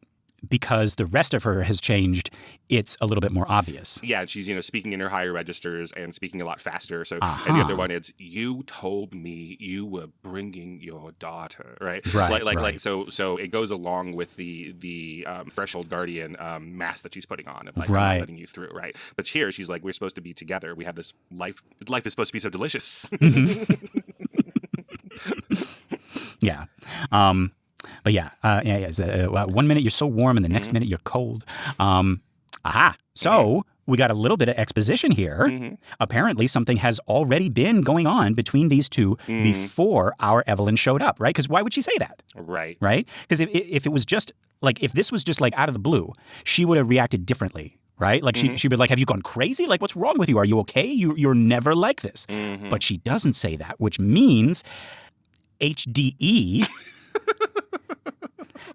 because the rest of her has changed, it's a little bit more obvious. Yeah, and she's speaking in her higher registers and speaking a lot faster. So and the other one is, you told me you were bringing your daughter, right? Right. So it goes along with the Threshold Guardian mask that she's putting on of like, I'm letting you through, right? But here she's like, we're supposed to be together. We have this life. Life is supposed to be so delicious. Yeah. But yeah, 1 minute you're so warm and the next minute you're cold. So we got a little bit of exposition here. Apparently something has already been going on between these two before our Evelyn showed up, right? Because why would she say that? Right. Right? Because if it was just like, if this was just like out of the blue, she would have reacted differently. Right? Like she'd be like, have you gone crazy? Like, what's wrong with you? Are you okay? You're never like this. But she doesn't say that, which means HDE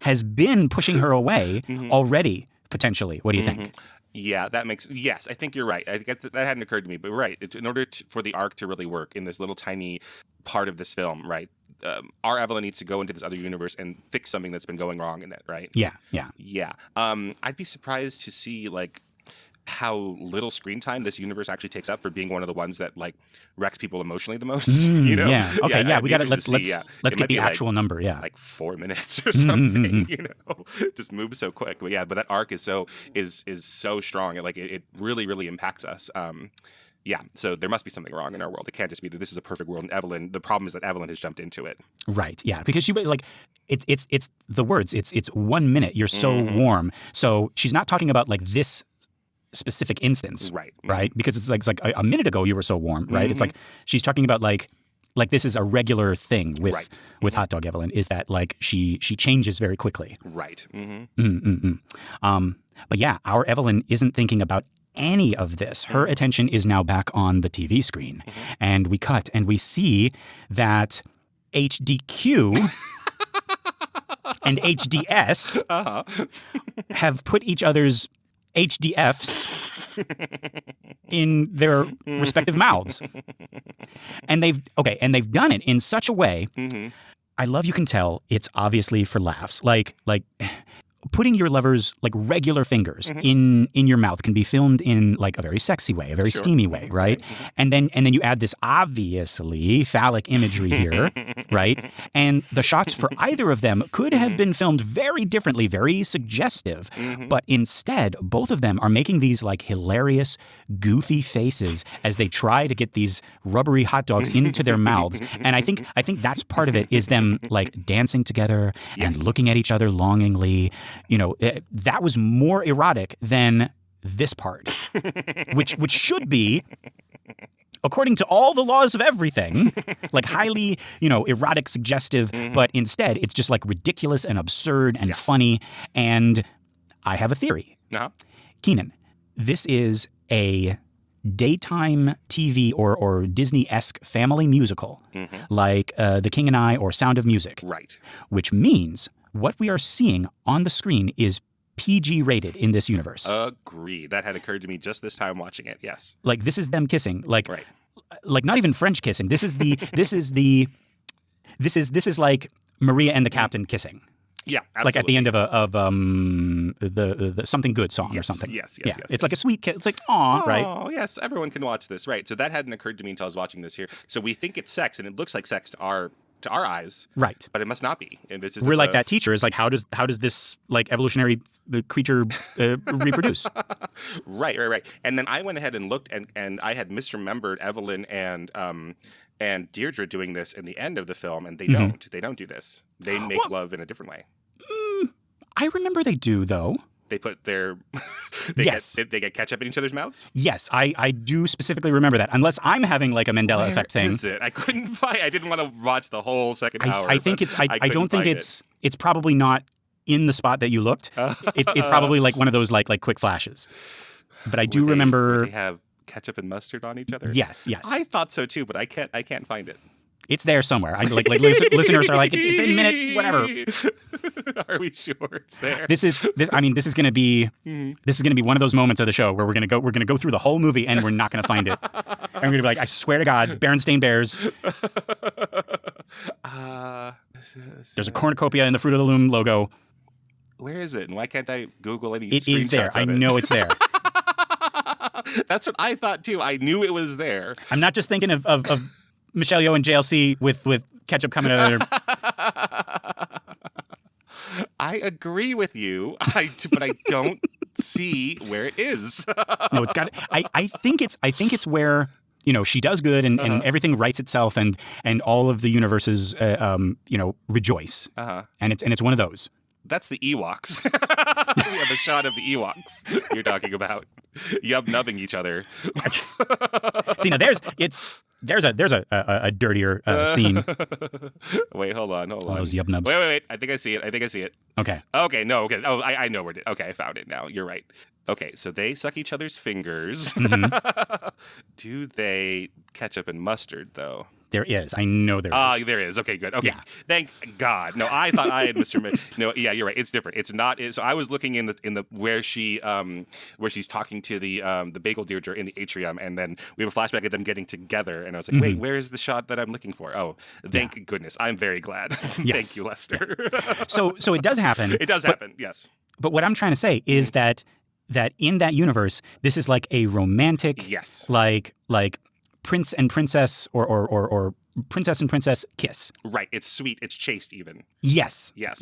has been pushing her away already, potentially. What do you think? Yeah, yes, I think you're right. I think that hadn't occurred to me, but right. In order for the arc to really work in this little tiny part of this film, right, our Evelyn needs to go into this other universe and fix something that's been going wrong in it, right? Yeah. I'd be surprised to see, like, how little screen time this universe actually takes up for being one of the ones that like wrecks people emotionally the most. Yeah. Okay. Yeah. We got to let's get the actual number. Yeah. Like 4 minutes or something. Just moves so quick. But that arc is so strong. It really really impacts us. Yeah, so there must be something wrong in our world. It can't just be that this is a perfect world and Evelyn, the problem is that Evelyn has jumped into it. Right, yeah, because she, like, it's the words, it's 1 minute, you're so warm. So she's not talking about, like, this specific instance. Right. Right? Because it's like a minute ago you were so warm, right? It's like she's talking about, like this is a regular thing with Hot Dog Evelyn, is that, like, she changes very quickly. Right. But yeah, our Evelyn isn't thinking about any of this. Her attention is now back on the TV screen. And we cut and we see that HDQ and HDS have put each other's HDFs in their respective mouths. And they've done it in such a way. I love you can tell it's obviously for laughs. Like putting your lover's, like, regular fingers in your mouth can be filmed in, like, a very sexy way, a very steamy way, right? And then you add this obviously phallic imagery here, right? And the shots for either of them could have been filmed very differently, very suggestive, but instead both of them are making these, like, hilarious, goofy faces as they try to get these rubbery hot dogs into their mouths. And I think that's part of it, is them, like, dancing together and looking at each other longingly. You know, that was more erotic than this part, which should be, according to all the laws of everything, like, highly, erotic, suggestive, but instead it's just, like, ridiculous and absurd and funny. And I have a theory. Keenan, this is a daytime TV or Disney-esque family musical, like The King and I or Sound of Music. Right. Which means what we are seeing on the screen is PG rated in this universe. Agree. That had occurred to me just this time watching it. Yes. Like, this is them kissing. Like, right. Like, not even French kissing. This is like Maria and the Captain kissing. Yeah, absolutely. Like at the end of the Something Good song or something. Yes. It's like a sweet kiss. It's like, aw, right? Oh, yes. Everyone can watch this, right? So that hadn't occurred to me until I was watching this here. So we think it's sex, and it looks like sex to our eyes, right? But it must not be. And this is we're like that teacher is like, how does this, like, evolutionary creature reproduce? Right. And then I went ahead and looked, and I had misremembered Evelyn and Deirdre doing this in the end of the film, and they don't do this. They make love in a different way. I remember they do, though. They put their they get ketchup in each other's mouths? Yes, I do specifically remember that. Unless I'm having, like, a Mandela effect thing. Where is it? I couldn't find. I didn't want to watch the whole second hour. I think it's. I don't think it's. It's probably not in the spot that you looked. It's probably like one of those like quick flashes. But I do remember. They have ketchup and mustard on each other. Yes. I thought so too, but I can't find it. It's there somewhere. Listeners are like, it's in minute whatever. Are we sure it's there? This is going to be one of those moments of the show where we're going to go through the whole movie and we're not going to find it. And we're going to be like, I swear to God, Berenstain Bears. There's a cornucopia in the Fruit of the Loom logo. Where is it? And why can't I Google any? It is there. I know it's there. That's what I thought too. I knew it was there. I'm not just thinking of Michelle Yeoh and JLC with ketchup coming out of their... I agree with you, but I don't see where it is. No, it's got. I think it's where, she does good and everything rights itself and all of the universes rejoice. And it's one of those. That's the Ewoks. We have a shot of the Ewoks you're talking about. Yub-nubbing each other. See, now there's a dirtier scene. Wait, hold on. All those yub-nubs. Wait. I think I see it. Okay. No, okay. Oh, I know where it is. Okay, I found it now. You're right. Okay, so they suck each other's fingers. Do they ketchup and mustard, though? There is. I know there is. There is. Okay, good. Okay. Yeah. Thank God. No, I thought I had No, yeah, you're right. It's different. It's not. So I was looking in the where she's talking to the Bagel Deirdre in the atrium, and then we have a flashback of them getting together, and I was like, wait, where is the shot that I'm looking for? Oh, thank goodness. I'm very glad. Thank you, Lester. So it does happen. It does happen. Yes. But what I'm trying to say is that in that universe, this is like a romantic, like prince and princess or princess and princess kiss. Right. It's sweet. It's chaste even. Yes. Yeah.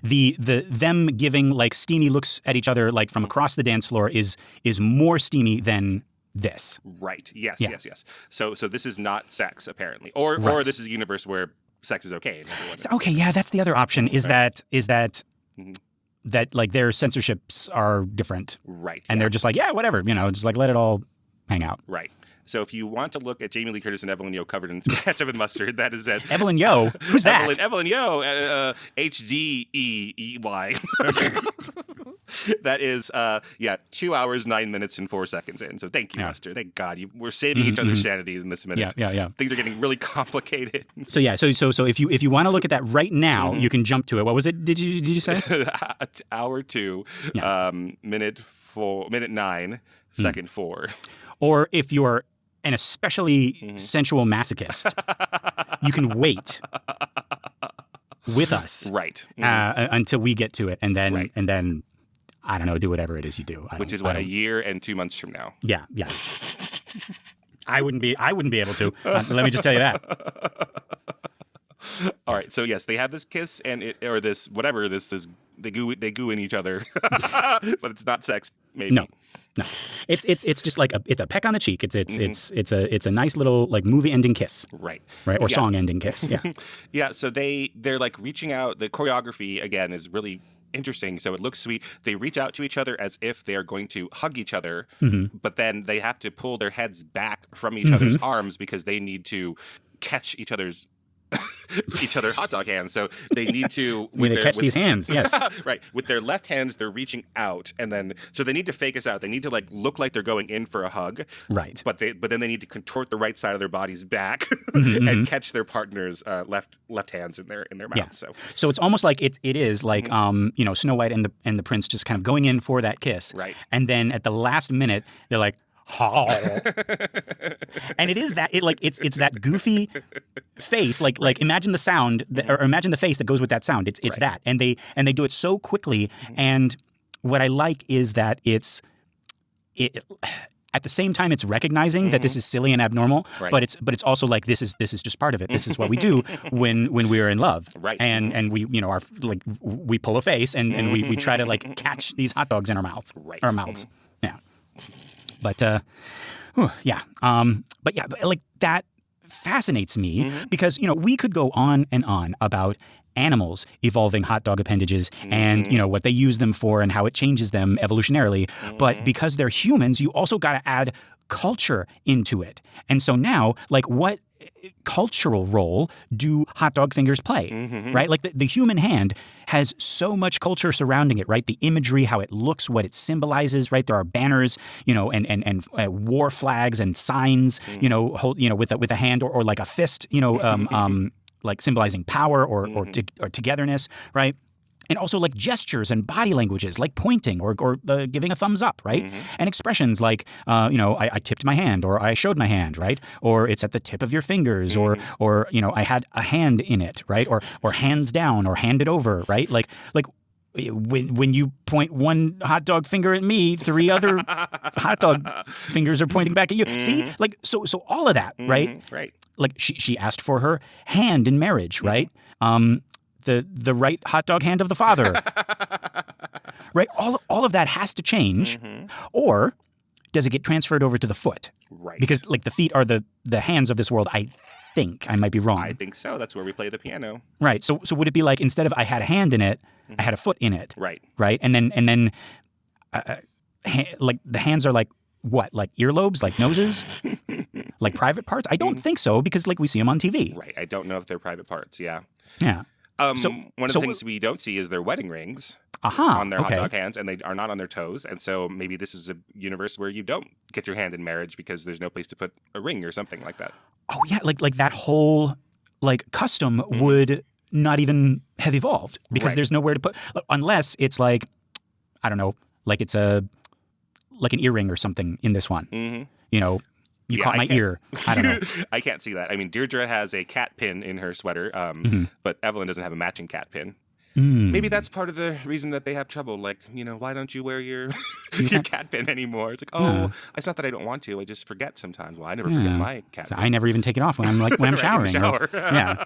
The them giving like steamy looks at each other like from across the dance floor is more steamy than this. Right. Yes. Yeah. Yes. So this is not sex apparently, or this is a universe where sex is okay. And everyone is. Okay. Yeah, that's the other option. Is that Mhm. that like their censorships are different, Right? and they're just like, yeah, whatever, just like let it all hang out. Right. So if you want to look at Jamie Lee Curtis and Evelyn Yeoh covered in ketchup and mustard, that is at Evelyn Yeoh. Who's that? Evelyn Yeoh, HDEEY. That is 2 hours 9 minutes and 4 seconds in. So thank you, Lester. Thank God we're saving each other's sanity in this minute. Yeah. Things are getting really complicated. So if you want to look at that right now, you can jump to it. What was it? Did you say? Hour 2, minute 9, second 4. Or if you're an especially sensual masochist, you can wait with us, right, until we get to it, and then I don't know, do whatever it is you do. Which is a year and 2 months from now. Yeah. I wouldn't be able to. Let me just tell you that. All right. So yes, they have this kiss and they goo in each other, but it's not sex. Maybe. No. It's just like it's a peck on the cheek. It's a nice little like movie ending kiss. Right. Or song ending kiss. Yeah. Yeah. So they're like reaching out. The choreography again is really interesting. So it looks sweet. They reach out to each other as if they're going to hug each other, but then they have to pull their heads back from each other's arms because they need to catch each other's hot dog hands. So they need to catch these hands. Yes. Right. With their left hands, they're reaching out, and then so they need to fake us out. They need to like look like they're going in for a hug. Right. But then they need to contort the right side of their bodies back and catch their partner's left hands in their mouth. Yeah. So it's almost like it is like Snow White and the prince just kind of going in for that kiss. Right. And then at the last minute they're like, oh. And it is that it's that goofy face like imagine the sound or imagine the face that goes with that sound. It's right. That and they do it so quickly. And what I like is that it at the same time it's recognizing that this is silly and abnormal, right. but it's also like this is just part of it. This is what we do when we are in love, right? And we are like we pull a face and we try to like catch these hot dogs in our mouth, right? Our mouths, yeah. But like that fascinates me because we could go on and on about animals evolving hot dog appendages and what they use them for and how it changes them evolutionarily. But because they're humans, you also got to add culture into it. And so now, like, what cultural role do hot dog fingers play, right? Like the human hand has so much culture surrounding it, right? The imagery, how it looks, what it symbolizes, right? There are banners, and war flags and signs, with a hand or like a fist, like symbolizing power or togetherness, right? And also like gestures and body languages, like pointing or giving a thumbs up, right? And expressions like, I tipped my hand or I showed my hand, right? Or it's at the tip of your fingers or I had a hand in it, right? Or hands down or handed over, right? Like when you point one hot dog finger at me, 3 other hot dog fingers are pointing back at you. See, like so all of that, right? Right. Like she asked for her hand in marriage, right? The right hot dog hand of the father, right? All of that has to change, or does it get transferred over to the foot? Right. Because like the feet are the hands of this world. I think I might be wrong. I think so. That's where we play the piano. Right. So would it be like instead of I had a hand in it, I had a foot in it? Right. Right. And then like the hands are like what? Like earlobes? Like noses? Like private parts? I don't think so because like we see them on TV. Right. I don't know if they're private parts. Yeah. Yeah. One of the things we don't see is their wedding rings on their hot dog hands, and they are not on their toes. And so maybe this is a universe where you don't get your hand in marriage because there's no place to put a ring or something like that. Oh yeah, like that whole like custom would not even have evolved because there's nowhere to put unless it's like I don't know, like it's like an earring or something in this one. You caught my ear. I don't know. I can't see that. I mean, Deirdre has a cat pin in her sweater, but Evelyn doesn't have a matching cat pin. Maybe that's part of the reason that they have trouble. Like, why don't you wear your cat pin anymore? It's like, it's not that I don't want to. I just forget sometimes. Well, I never forget my cat pin. I never even take it off when I'm when I'm showering. Shower. Yeah.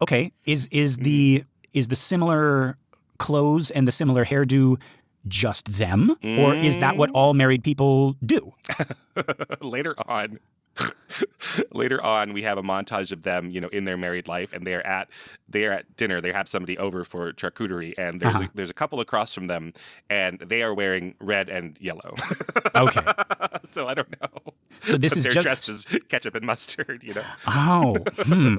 Okay. Is the similar clothes and the similar hairdo just them, or is that what all married people do? Later on, we have a montage of them, in their married life, and they're at dinner. They have somebody over for charcuterie, and there's a couple across from them, and they are wearing red and yellow. Okay. So I don't know. So this is they're just dressed as ketchup and mustard, Oh,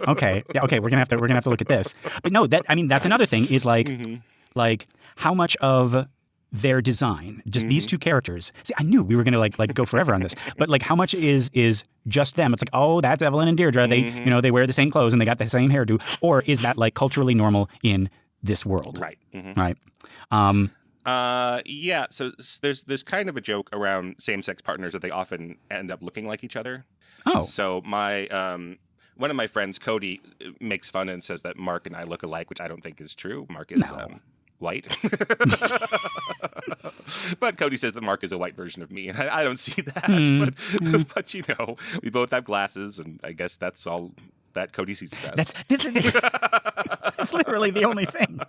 okay. Yeah, okay. We're gonna have to look at this. But no, that's another thing is like how much of their design, just these two characters. See, I knew we were gonna like go forever on this, but like how much is just them? It's like, oh, that's Evelyn and Deirdre. They they wear the same clothes and they got the same hairdo, or is that like culturally normal in this world? Right. Right. Yeah. So there's kind of a joke around same-sex partners that they often end up looking like each other. Oh. So my one of my friends, Cody, makes fun and says that Mark and I look alike, which I don't think is true. Mark is white. But Cody says that Mark is a white version of me, and I don't see that. But we both have glasses, and I guess that's all that Cody sees us as. That's literally the only thing.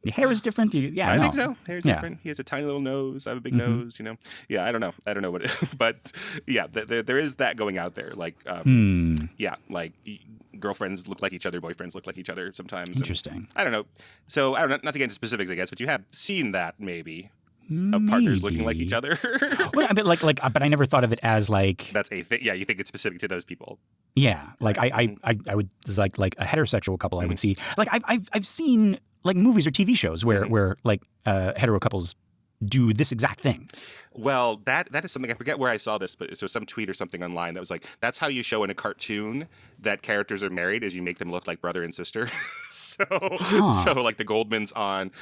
The hair is different. I think so. Hair's different. He has a tiny little nose. I have a big nose. Yeah, I don't know. I don't know what, but yeah, there is that going out there. Like, like girlfriends look like each other, boyfriends look like each other sometimes. Interesting. I don't know. So I don't know. Not to get into specifics, I guess, but you have seen that maybe. Of partners looking like each other. Well, but I never thought of it as like that's a thing. Yeah, you think it's specific to those people. Yeah, like I would like a heterosexual couple I would see. Like I've seen like movies or TV shows where like hetero couples do this exact thing. Well, that is something, I forget where I saw this, but so some tweet or something online that was like, that's how you show in a cartoon that characters are married, is you make them look like brother and sister. So like the Goldmans on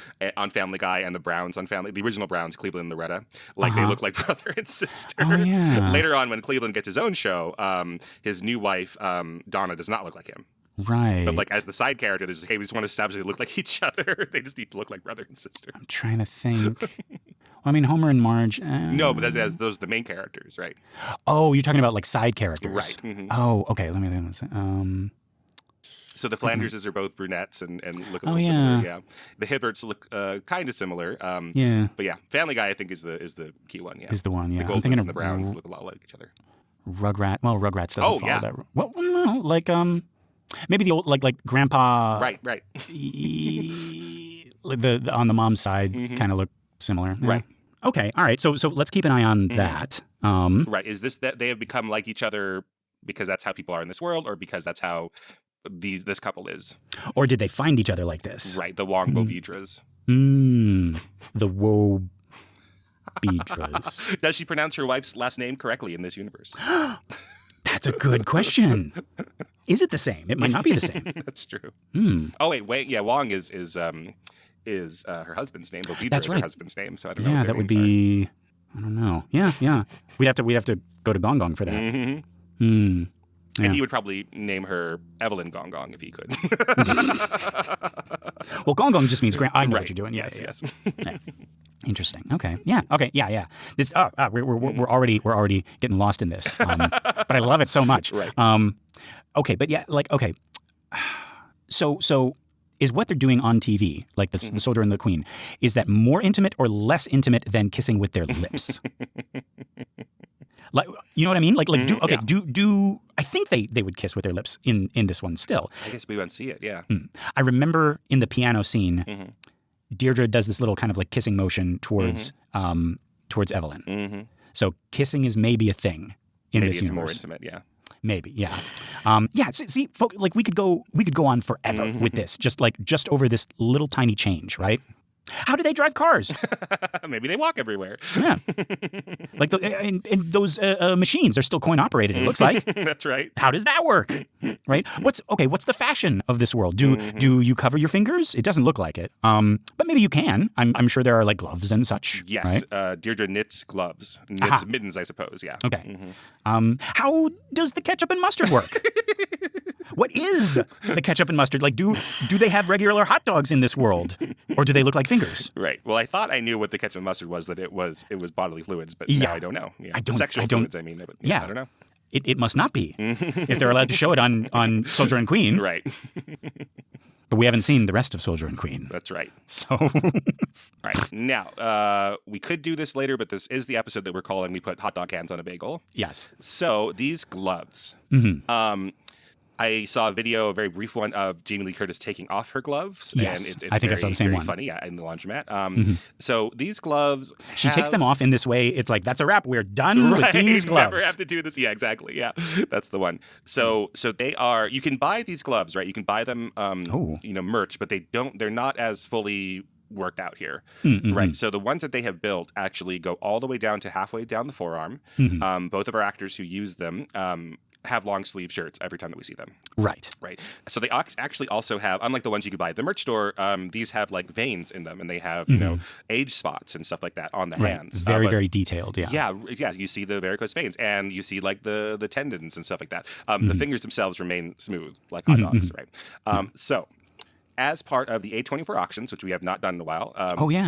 Family Guy and the Browns on the original Browns, Cleveland and Loretta, like they look like brother and sister. Oh, yeah. Later on, when Cleveland gets his own show, his new wife, Donna, does not look like him. Right. But like as the side character, there's hey, we just want to establish they look like each other. They just need to look like brother and sister. I'm trying to think. Well, I mean, Homer and Marge. No, but those are the main characters, right? Oh, you're talking about like side characters, right? Mm-hmm. Oh, okay. Let me. So the Flanderses are both brunettes and look a little similar. Yeah. The Hibberts look kind of similar. Yeah. But yeah, Family Guy I think is the key one. Yeah. Is the one. Yeah. The Goldmans and the Browns look a lot like each other. Well, Rugrats doesn't follow that. Well, no, like maybe the old like Grandpa. Right. The on the mom's side kind of look similar. Yeah. Right. Okay. All right. So let's keep an eye on that. Right. Is this that they have become like each other because that's how people are in this world, or because that's how this couple is? Or did they find each other like this? Right. The Wong Bobidras. The Wobidras. Does she pronounce her wife's last name correctly in this universe? That's a good question. Is it the same? It might not be the same. That's true. Oh wait. Yeah, Wong is her husband's name. Bobidra That's is right. her husband's name. So I don't know. Yeah, that would be. I don't know. Yeah. We'd have to go to Gong Gong for that. Mm-hmm. Yeah. And he would probably name her Evelyn Gong Gong if he could. Well, Gong Gong just means I know right. what you're doing. Yes. Yeah. Interesting. Okay. Yeah. Okay. Yeah. This. We're already getting lost in this. But I love it so much. Right. Okay. But yeah. Like. Okay. So is what they're doing on TV, like the Soldier and the Queen, is that more intimate or less intimate than kissing with their lips? Like, you know what I mean? Like, do I think they would kiss with their lips in this one still? I guess we won't see it. Yeah. I remember in the piano scene, Deirdre does this little kind of like kissing motion towards Evelyn. So kissing is maybe a thing in this universe. Maybe it's more intimate. Yeah. Maybe, yeah. See, folks, like we could go on forever with this, just over this little tiny change, right? How do they drive cars? Maybe they walk everywhere. Yeah. Like and those machines are still coin operated, it looks like. That's right. How does that work? Right? What's the fashion of this world? Do you cover your fingers? It doesn't look like it. But maybe you can. I'm sure there are like gloves and such. Yes. Right? Deirdre knits gloves. Knits mittens, I suppose. Yeah. Okay. How does the ketchup and mustard work? What is the ketchup and mustard? Like, do they have regular hot dogs in this world, or do they look like fingers? Right. Well, I thought I knew what the ketchup and mustard was. That it was bodily fluids, but now I don't know. Yeah. Sexual fluids. I mean, but, I don't know. It must not be if they're allowed to show it on Soldier and Queen. Right. But we haven't seen the rest of Soldier and Queen. That's right. So, All right. Now, we could do this later, but this is the episode that we're calling We Put Hot Dog Hands on a Bagel. yes. So these gloves. I saw a video, a very brief one, of Jamie Lee Curtis taking off her gloves. Yes, and it's I think I saw the same very one. funny, in the laundromat. So these gloves, She takes them off in this way. It's like, that's a wrap. We're done with these gloves. Never have to do this. Yeah, exactly. Yeah, that's the one. So they are. You can buy these gloves, right? You can buy them, merch, but they're not as fully worked out here, right? So the ones that they have built actually go all the way down to halfway down the forearm. Both of our actors who use them have long sleeve shirts every time that we see them. Right. So they actually also have, unlike the ones you could buy at the merch store, these have like veins in them, and they have age spots and stuff like that on the hands. Very, very detailed. Yeah. Yeah. You see the varicose veins, and you see like the tendons and stuff like that. The fingers themselves remain smooth, like hot dogs, right? So, as part of the A24 auctions, which we have not done in a while.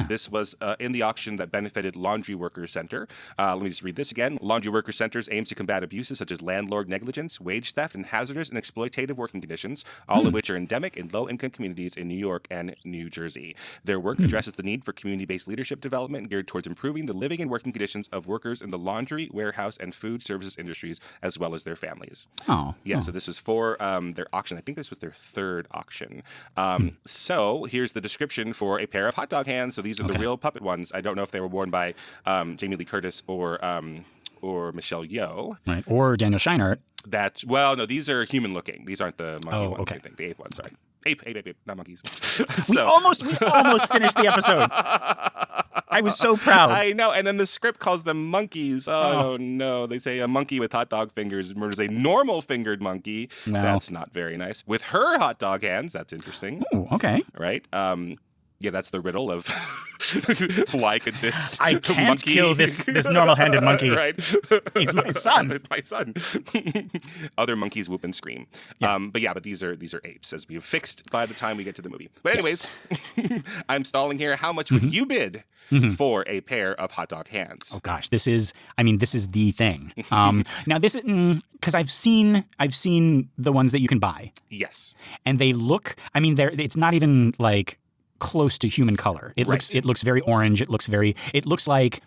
This was in the auction that benefited Laundry Workers Center. Let me just read this again. Laundry Workers Centers aims to combat abuses such as landlord negligence, wage theft, and hazardous and exploitative working conditions, all of which are endemic in low-income communities in New York and New Jersey. Their work addresses the need for community-based leadership development geared towards improving the living and working conditions of workers in the laundry, warehouse, and food services industries, as well as their families. So this was for their auction. I think this was their third auction. So here's the description for a pair of hot dog hands. So these are the real puppet ones. I don't know if they were worn by Jamie Lee Curtis or Michelle Yeoh. Right. Or Daniel Scheinert. No, these are human looking. These aren't the monkey ones, I think. The ape ones, sorry. Ape, not monkeys. We almost finished the episode. I was so proud. I know. And then the script calls them monkeys. Oh, no. They say a monkey with hot dog fingers murders a normal fingered monkey. No. That's not very nice. With her hot dog hands, that's interesting. Ooh, okay. Right? Yeah, that's the riddle of why could this I can't monkey kill this normal-handed monkey. Right? He's my son. My son. Other monkeys whoop and scream. Yeah. But these are apes, as we've fixed by the time we get to the movie. But anyways, I'm stalling here. How much would you bid for a pair of hot dog hands? Oh gosh, this is the thing. Now this is because I've seen the ones that you can buy. Yes. And they look. It's not even like close to human color. It looks very orange. It looks like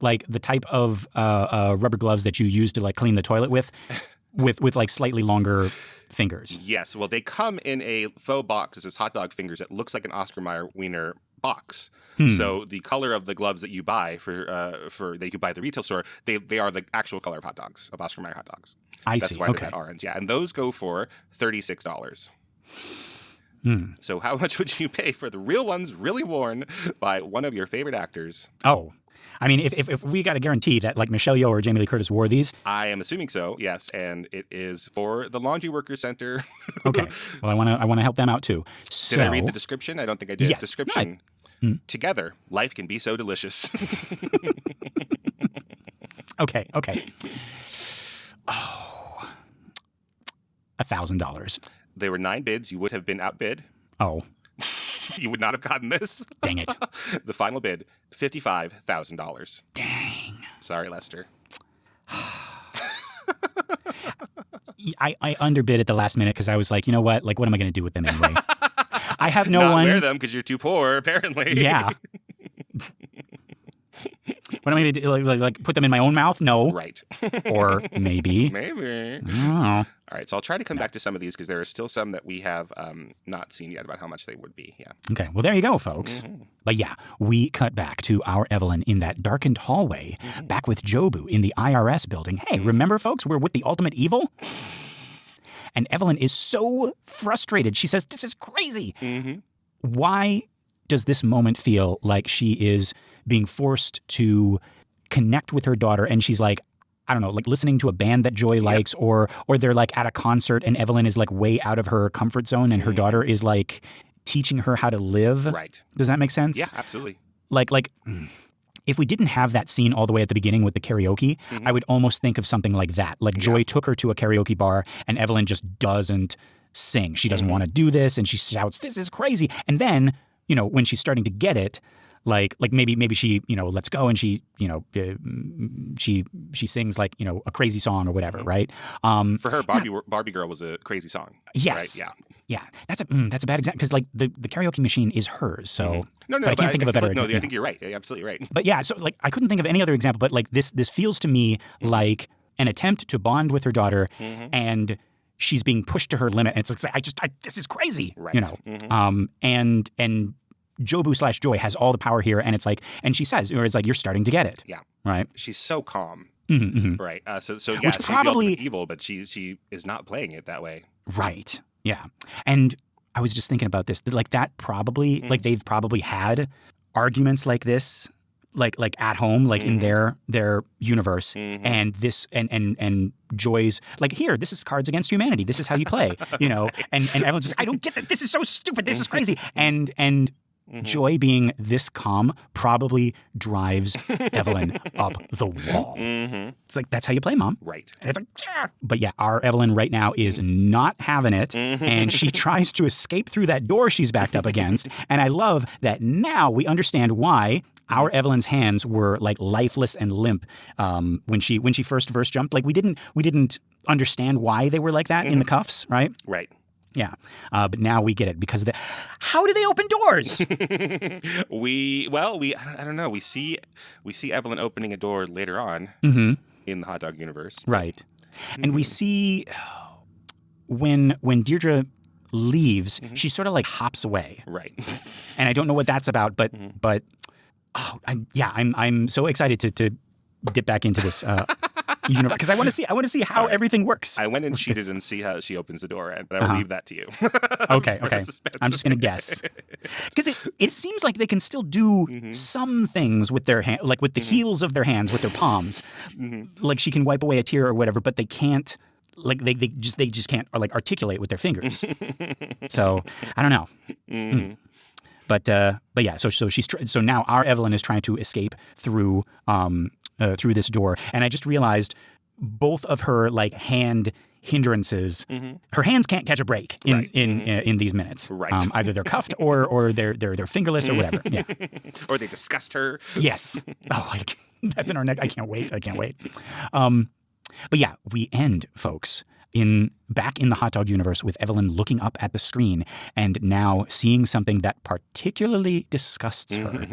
the type of rubber gloves that you use to like clean the toilet with like slightly longer fingers. Yes. Well, they come in a faux box. This is hot dog fingers. It looks like an Oscar Mayer wiener box. So the color of the gloves that you buy that you could buy at the retail store, they are the actual color of hot dogs, of Oscar Mayer hot dogs. That's why they're that orange. Yeah, and those go for $36. So how much would you pay for the real ones, really worn by one of your favorite actors? Oh, if we got a guarantee that like Michelle Yeoh or Jamie Lee Curtis wore these, I am assuming so. Yes, and it is for the Laundry Workers Center. Okay. Well, I want to help them out too. So, did I read the description? I don't think I did. Yes. Description. Together, life can be so delicious. Okay. Oh, $1,000. There were 9 bids. You would have been outbid. Oh. You would not have gotten this. Dang it. The final bid, $55,000. Dang. Sorry, Lester. I underbid at the last minute because I was like, you know what? Like, what am I going to do with them anyway? I have no Not one. wear them because you're too poor, apparently. Yeah. What am I going to do? Like put them in my own mouth? No. Right. Or maybe. Maybe. I don't know. All right, so I'll try to come back to some of these because there are still some that we have not seen yet about how much they would be. Yeah. Okay, well, there you go, folks. But yeah, we cut back to our Evelyn in that darkened hallway, back with Jobu in the IRS building. Hey, remember, folks, we're with the ultimate evil? And Evelyn is so frustrated. She says, this is crazy. Why does this moment feel like she is being forced to connect with her daughter? And she's like, I don't know, like listening to a band that Joy likes, or they're like at a concert and Evelyn is like way out of her comfort zone and her daughter is like teaching her how to live. Right. Does that make sense? Yeah, absolutely. Like if we didn't have that scene all the way at the beginning with the karaoke, I would almost think of something like that. Like Joy took her to a karaoke bar and Evelyn just doesn't sing. She doesn't want to do this and she shouts, this is crazy. And then, when she's starting to get it, like maybe she lets go and she she sings like a crazy song or whatever, right? For her, Barbie Girl was a crazy song. Yes. Right? Yeah. Yeah, that's a bad example because like the karaoke machine is hers. So no, but I can't think of a better example. No, I think you're right. You're absolutely right. But yeah, so like I couldn't think of any other example. But like this feels to me like an attempt to bond with her daughter, and she's being pushed to her limit. And it's like this is crazy, right. you know. And Jobu/Joy has all the power here, and it's like, and she says, or it's like, you're starting to get it. Yeah, right. She's so calm. Right. So yeah, which she's probably evil, but she is not playing it that way. Right. Yeah. And I was just thinking about this. Like that probably like they've probably had arguments like this, like at home, like in their universe, and this and Joy's like, here, this is Cards Against Humanity. This is how you play, you know. And everyone's just, I don't get it. This is so stupid. This is crazy. And Joy being this calm probably drives Evelyn up the wall. It's like, that's how you play, Mom. Right. And it's like, yeah. But yeah, our Evelyn right now is not having it. And she tries to escape through that door she's backed up against. And I love that now we understand why our Evelyn's hands were like lifeless and limp when she first verse jumped. Like we didn't understand why they were like that in the cuffs, right? Right. Yeah, but now we get it because how do they open doors? I don't know. We see Evelyn opening a door later on in the hot dog universe, right? And we see when Deirdre leaves, she sort of like hops away, right? And I don't know what that's about, but I'm so excited to dip back into this. Because I want to see how everything works. I went and cheated and see how she opens the door, and I will leave that to you. Okay. I'm just gonna guess because it seems like they can still do some things with their hand, like with the heels of their hands, with their palms. Like she can wipe away a tear or whatever, but they can't. Like they just can't like articulate with their fingers. So I don't know. But yeah. So now our Evelyn is trying to escape through this door, and I just realized both of her like hand hindrances. Her hands can't catch a break in these minutes. Right. Either they're cuffed or they're fingerless or whatever. Yeah. Or they disgust her. Yes. Oh, that's in our neck. I can't wait. But yeah, we end, folks, back in the hot dog universe with Evelyn looking up at the screen and now seeing something that particularly disgusts her.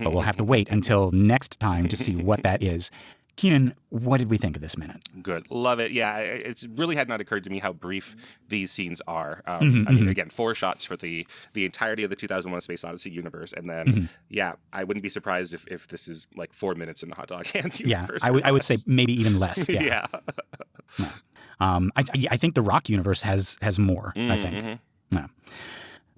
But we'll have to wait until next time to see what that is. Keenan, what did we think of this minute? Good. Love it. Yeah, it really had not occurred to me how brief these scenes are. I mean, again, 4 shots for the entirety of the 2001: Space Odyssey universe. And then, yeah, I wouldn't be surprised if this is like 4 minutes in the hot dog hand universe. Yeah, I would say maybe even less. Yeah. No. I think the Rock universe has more, I think. No.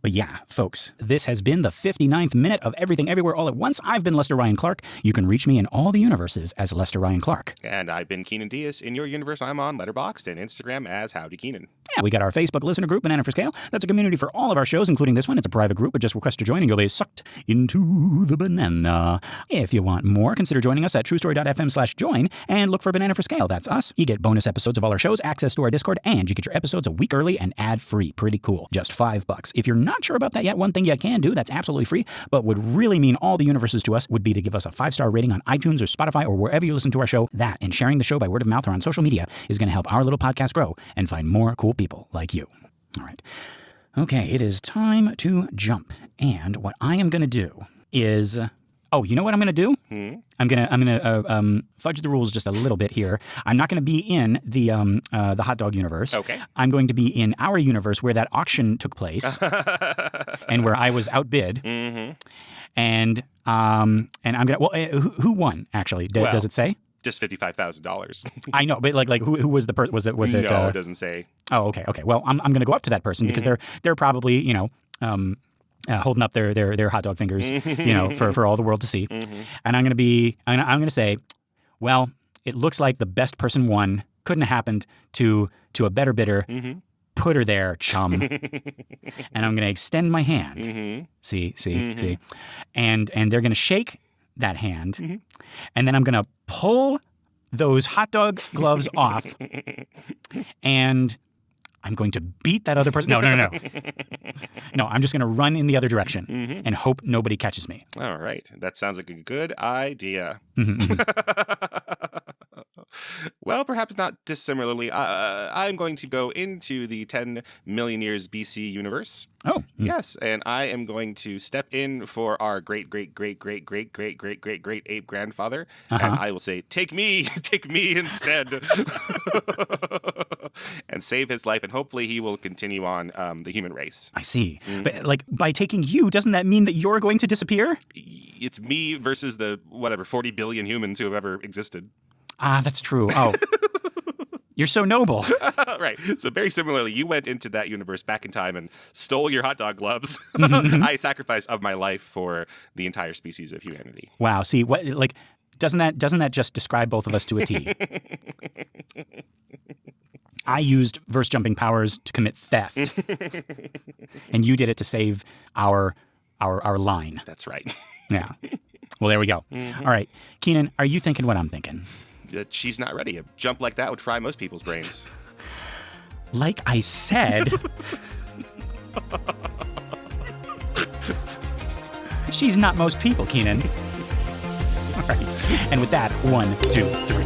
But yeah, folks, this has been the 59th minute of Everything Everywhere All at Once. I've been Lester Ryan Clark. You can reach me in all the universes as Lester Ryan Clark. And I've been Keenan Diaz. In your universe, I'm on Letterboxd and Instagram as Howdy Keenan. Yeah, we got our Facebook listener group, Banana for Scale. That's a community for all of our shows, including this one. It's a private group, but just request to join and you'll be sucked into the banana. If you want more, consider joining us at truestory.fm/join and look for Banana for Scale. That's us. You get bonus episodes of all our shows, access to our Discord, and you get your episodes a week early and ad-free. Pretty cool. Just $5. If you're not sure about that yet, one thing you can do that's absolutely free, but would really mean all the universes to us, would be to give us a 5-star rating on iTunes or Spotify or wherever you listen to our show. That and sharing the show by word of mouth or on social media is going to help our little podcast grow and find more cool people like you. All right. Okay, it is time to jump. And what I am going to do is... Oh, you know what I'm going to do? I'm gonna fudge the rules just a little bit here. I'm not going to be in the hot dog universe. Okay. I'm going to be in our universe where that auction took place and where I was outbid. And I'm gonna. Well, who won actually? Does it say? Just $55,000. I know, but like who was the person? Was it? No, it doesn't say. Oh, okay. Well, I'm going to go up to that person because they're probably holding up their hot dog fingers, for all the world to see. And I'm going to say, well, it looks like the best person won. Couldn't have happened to a better bidder. Put her there, chum. And I'm going to extend my hand. See. And they're going to shake that hand. And then I'm going to pull those hot dog gloves off. And I'm going to beat that other person. No. No, I'm just going to run in the other direction and hope nobody catches me. All right. That sounds like a good idea. Well, perhaps not dissimilarly. I'm going to go into the 10 million years BC universe. Oh. Yes, and I am going to step in for our great ape grandfather, and I will say, take me instead, and save his life, and hopefully he will continue on the human race. I see. But like, by taking you, doesn't that mean that you're going to disappear? It's me versus the 40 billion humans who have ever existed. Ah, that's true. Oh. You're so noble. Right. So very similarly, you went into that universe back in time and stole your hot dog gloves. I sacrificed of my life for the entire species of humanity. Wow. See, what like doesn't that just describe both of us to a T? I used verse jumping powers to commit theft, and you did it to save our line. That's right. Yeah. Well, there we go. All right, Keenan, are you thinking what I'm thinking? She's not ready. A jump like that would fry most people's brains. Like I said, she's not most people, Keenan. All right. And with that, 1, 2, 3.